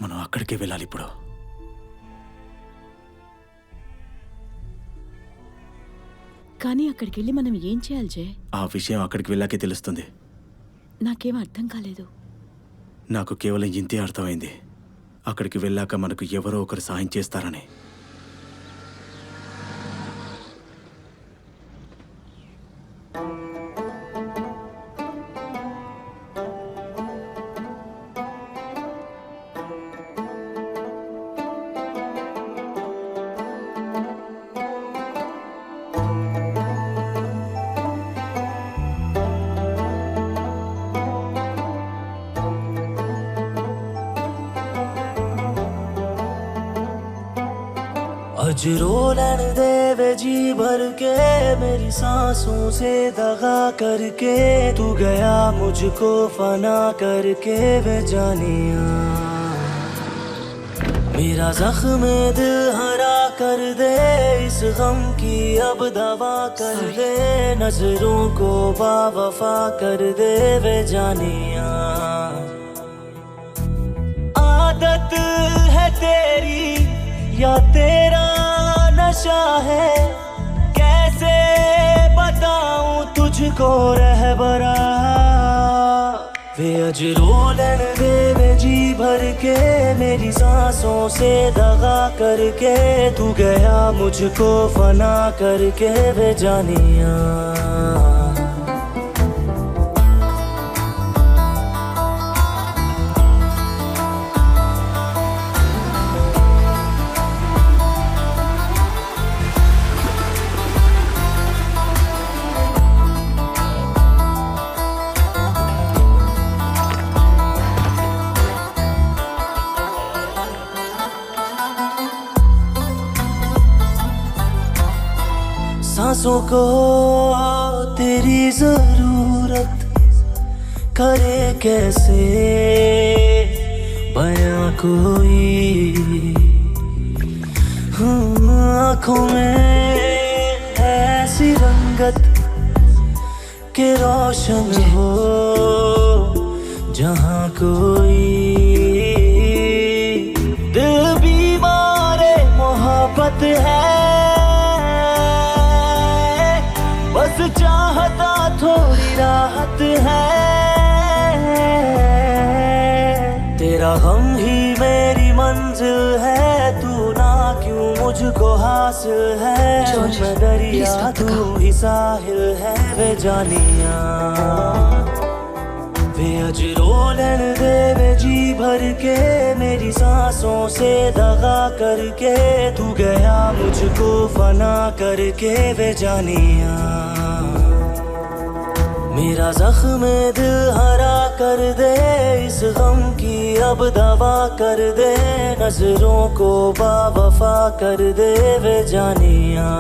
మనం అక్కడికే వెళ్ళాలి ఇప్పుడు. కానీ అక్కడికి వెళ్ళి మనం ఏం చేయాలి జయ్? ఆ విషయం అక్కడికి వెళ్ళాకే తెలుస్తుంది. నాకేం అర్థం కాలేదు. నాకు కేవలం ఇంతే అర్థమైంది, అక్కడికి వెళ్ళాక మనకు ఎవరో ఒకరు సాయం చేస్తారని. अज रोलन दे वे जी भर के मेरी सांसों से दगा करके, तू गया मुझको फना करके वे जानिया। मेरा जख्म दिल हरा कर दे, इस गम की अब दवा कर दे, नजरों को बावफा कर दे वे जानिया। आदत है तेरी या तेरा नशा है, कैसे बताऊं तुझको रहबरा। वे अज रोलन दे वे जी भर के मेरी सांसों से दगा करके, तू गया मुझको फना करके वे जानिया। सांसों को तेरी जरूरत करे कैसे बयां कोई, आँखों में ऐसी रंगत के रोशन हो जहाँ कोई। दिल बीमार मोहब्बत है, बस चाहता थोड़ी राहत है। तेरा गम ही मेरी मंजिल है, तू ना क्यों मुझको हासिल है। मैं दरिया तू ही साहिल है वे जानिया। वे अज रोलन दे वे जी भर के मेरी सांसों से दगा करके, तू गया मुझको फना करके वे जानिया। मेरा जख्म दिल हरा कर दे, इस गम की अब दवा कर दे, नजरों को बावफा कर दे वे जानिया।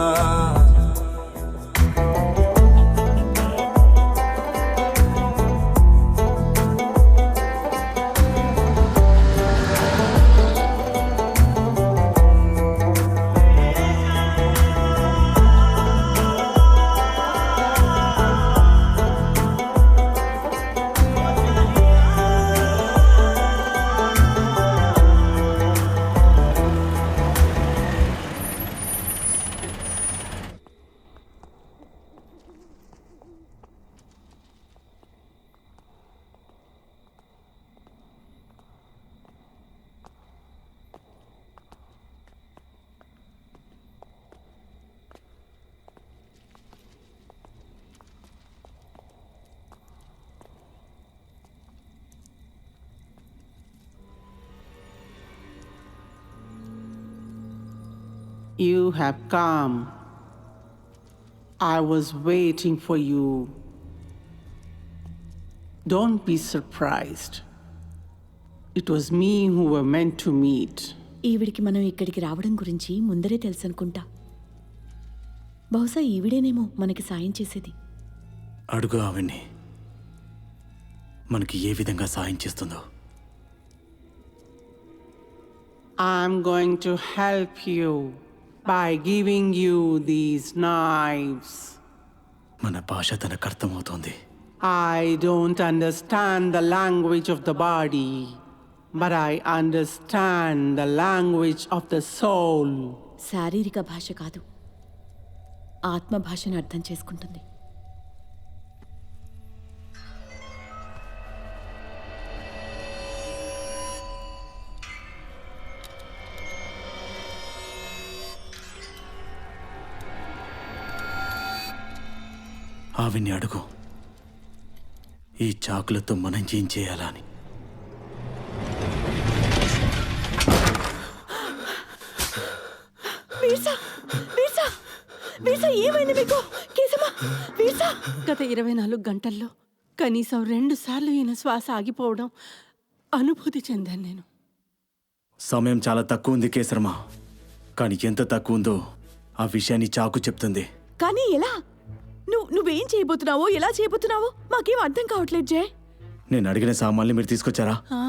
You have come. I was waiting for you. Don't be surprised. It was me who were meant to meet. ఈవిడికి మనం ఇక్కడికి రావడం గురించి ముందరే తెలుసనుకుంటా. బహుశా ఈవిడేనేమో మనకి సాయం చేసేది. అడుగు ఆవిడ్ని, మనకి ఏ విధంగా సాయం చేస్తుందో. I'm going to help you by giving you these knives. మన భాష తనకు అర్థమవుతోంది. I don't understand the language of the body, but I understand the language of the soul. శారీరక భాష కాదు, ఆత్మ భాషను అర్థం చేసుకుంటుంది. ఆవిని అడుగు, ఈ చాకులతో మనం ఏం చేయాలా అని. ఏమైంది మీకు? గత 24 గంటల్లో కనీసం 2 సార్లు ఈయన శ్వాస ఆగిపోవడం అనుభూతి చెందాను నేను. సమయం చాలా తక్కువ ఉంది కేసరమ్మ, కానీ ఎంత తక్కువ ఉందో ఆ విషయాన్ని చాకు చెప్తుంది. కానీ ఎలా? నువ్వేం చేయబోతున్నావో, ఎలా చేయబోతున్నావో మాకేం అర్థం కావట్లేదు జయ్. నేను అడిగిన సామాన్లు మీరు తీసుకొచ్చారా? ఆ,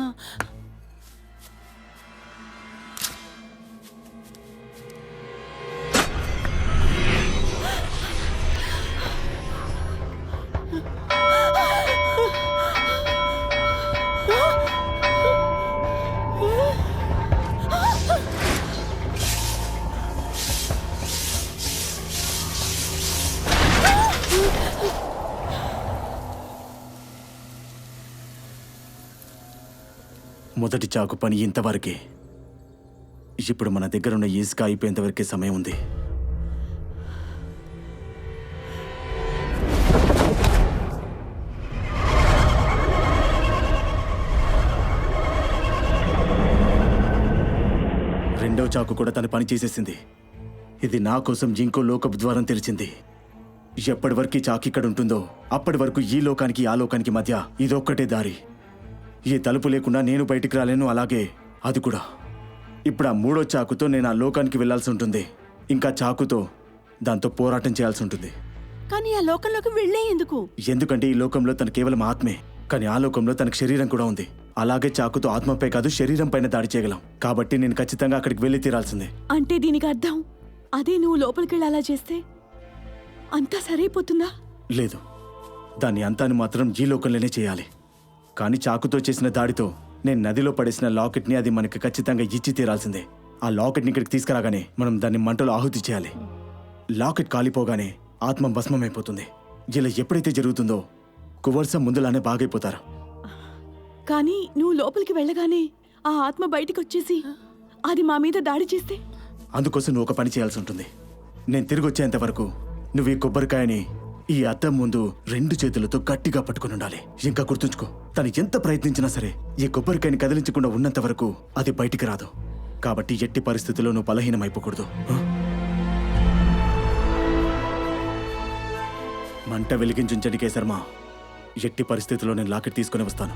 మొదటి చాకు పని ఇంతవరకే. ఇప్పుడు మన దగ్గర ఉన్న ఇసుక అయిపోయేంతవరకే సమయం ఉంది. రెండవ చాకు కూడా తన పని చేసేసింది. ఇది నా కోసం ఇంకో లోకపు ద్వారం తెరిచింది. ఎప్పటి వరకు ఈ చాకు ఇక్కడ ఉంటుందో అప్పటి వరకు ఈ లోకానికి ఆ లోకానికి మధ్య ఇదొక్కటే దారి. ఈ తలుపు లేకుండా నేను బయటికి రాలేను, అలాగే అది కూడా. ఇప్పుడు ఆ 3వ చాకుతో నేను ఆ లోకానికి వెళ్లాల్సి ఉంటుంది. ఇంకా చాకుతో దాంతో పోరాటం చేయాల్సి ఉంటుంది. కానీ ఆ లోకంలోకి వెళ్ళే ఎందుకు? ఎందుకంటే ఈ లోకంలో తను కేవలం ఆత్మే, కానీ ఆ లోకంలో తనకు శరీరం కూడా ఉంది. అలాగే చాకుతో ఆత్మపై కాదు శరీరం పైన దాడి చేయగలం. కాబట్టి నేను ఖచ్చితంగా అక్కడికి వెళ్ళి తీరాల్సిందే. అంటే దీనికి అర్థం అదే నువ్వు లోపలికి వెళ్ళి అలా చేస్తే అంతా సరైపోతుందా? లేదు, దాన్ని అంతాన్ని మాత్రం ఈ లోకంలోనే చేయాలి. కానీ చాకుతో చేసిన దాడితో నేను నదిలో పడేసిన లాకెట్ని అది మనకి ఖచ్చితంగా ఇచ్చి తీరాల్సిందే. ఆ లాకెట్ని ఇక్కడికి తీసుకురాగానే మనం దాన్ని మంటలో ఆహుతి చేయాలి. లాకెట్ కాలిపోగానే ఆత్మ భస్మమైపోతుంది. ఇలా ఎప్పుడైతే జరుగుతుందో కువర్స ముందులానే బాగైపోతారు. కానీ నువ్వు లోపలికి వెళ్ళగానే ఆ ఆత్మ బయటికి వచ్చేసి అది మా మీద దాడి చేస్తే? అందుకోసం నువ్వు ఒక పని చేయాల్సి ఉంటుంది. నేను తిరిగి వచ్చేంత వరకు నువ్వు ఈ కొబ్బరికాయని ఈ అద్దం ముందు 2 చేతులతో గట్టిగా పట్టుకుని ఉండాలి. ఇంకా గుర్తుంచుకో, తను ఎంత ప్రయత్నించినా సరే ఈ కొబ్బరికాయని కదిలించకుండా ఉన్నంత వరకు అది బయటికి రాదు. కాబట్టి ఎట్టి పరిస్థితుల్లో నువ్వు బలహీనమైపోకూడదు. మంట వెలిగించుంచండి కేసర్మ. ఎట్టి పరిస్థితుల్లో నేను లాకెట్ తీసుకుని వస్తాను.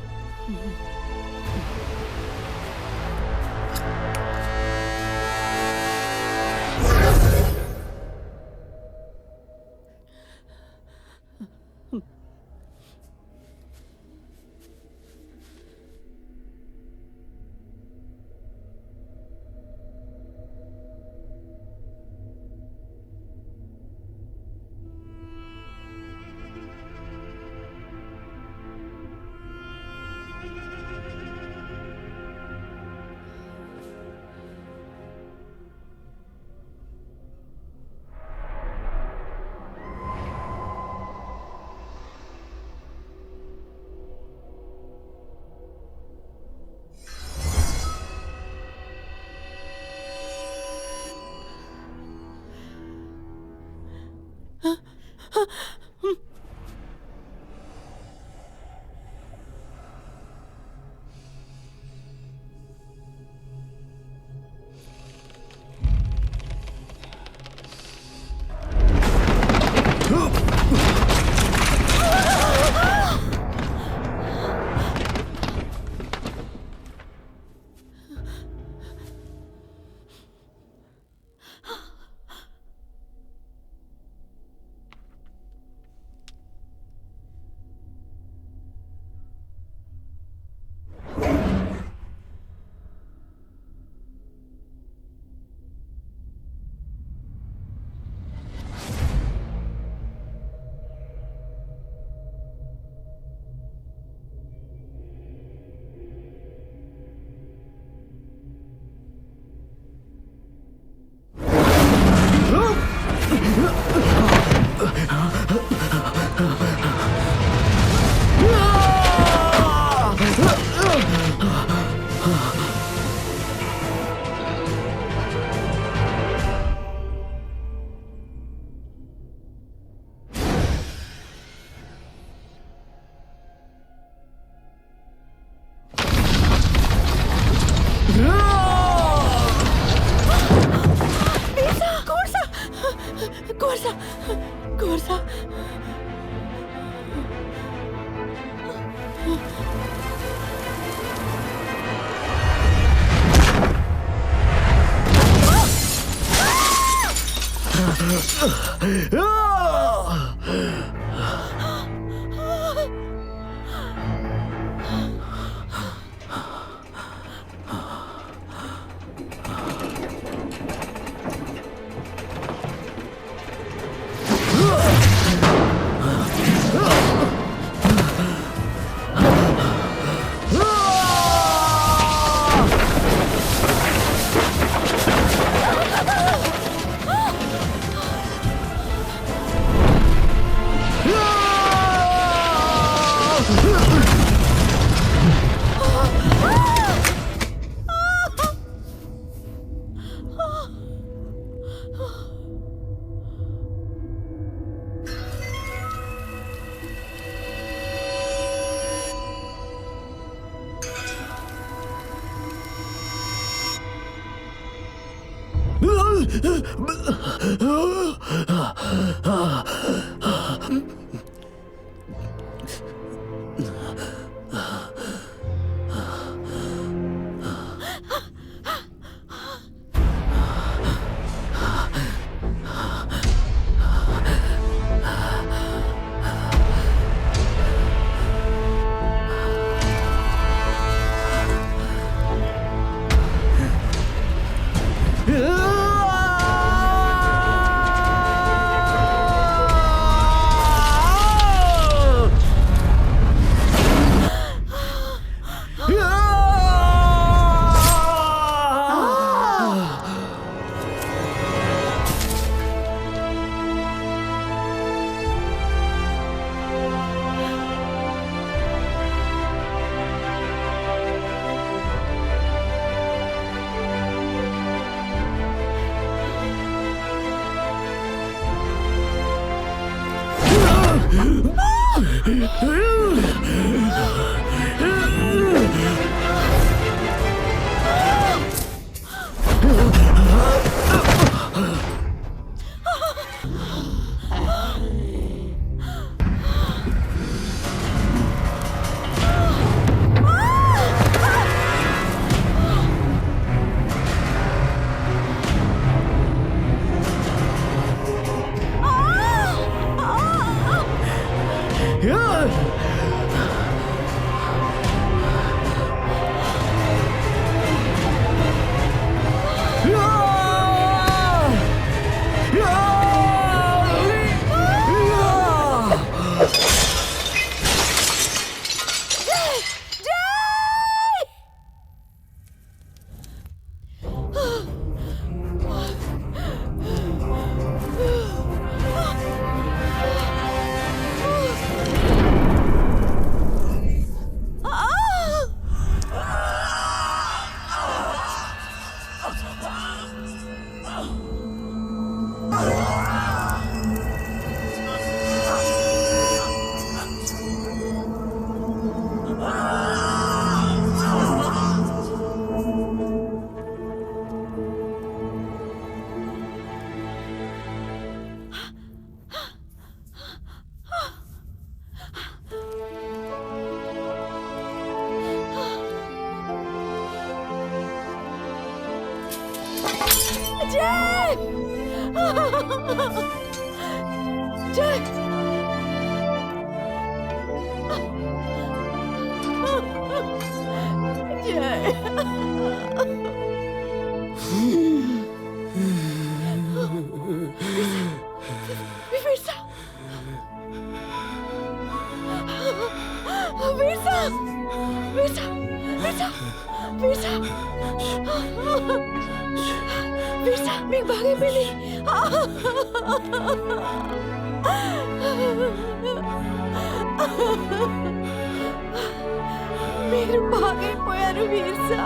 మీరు బాగైపోయారు వీర్సా.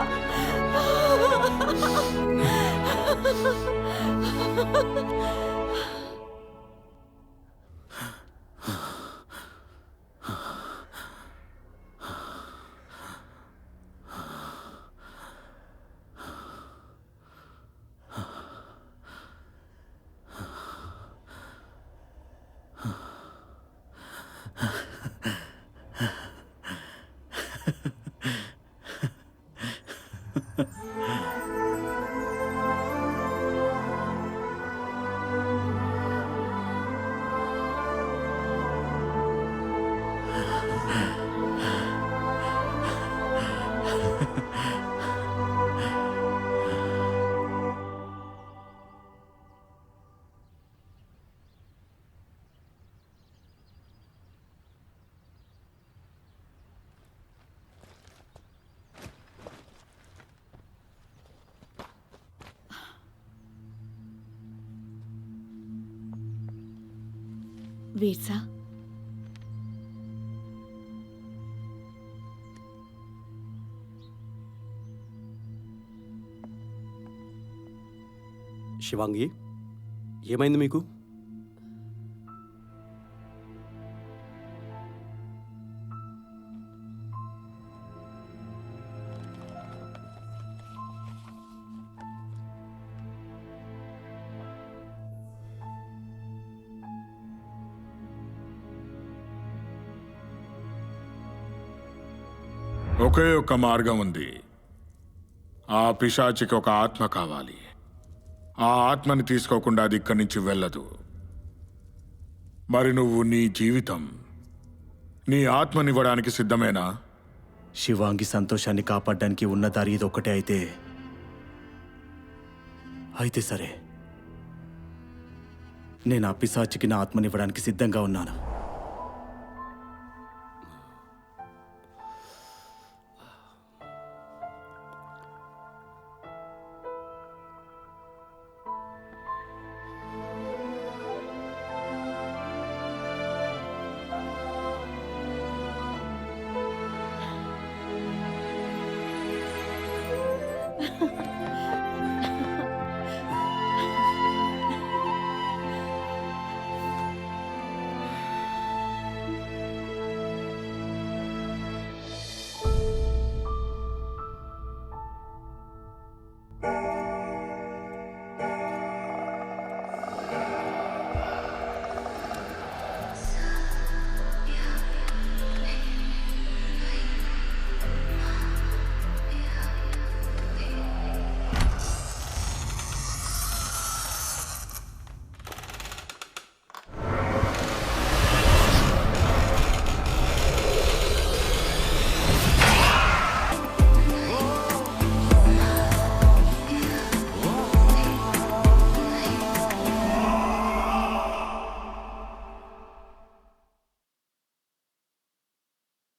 వీర్సా, శివాంగి, ఏమైంది మీకు? ఒకే ఒక్క మార్గం ఉంది. ఆ పిశాచికి ఒక ఆత్మ కావాలి. ఆ ఆత్మని తీసుకోకుండా అది ఇక్కడి నుంచి వెళ్ళదు. మరి నువ్వు నీ జీవితం, నీ ఆత్మనివ్వడానికి సిద్ధమేనా? శివాంగి సంతోషాన్ని కాపాడడానికి ఉన్న దారి ఇది ఒక్కటే అయితే సరే, నేను ఆ పిశాచికి నా ఆత్మనివ్వడానికి సిద్ధంగా ఉన్నాను.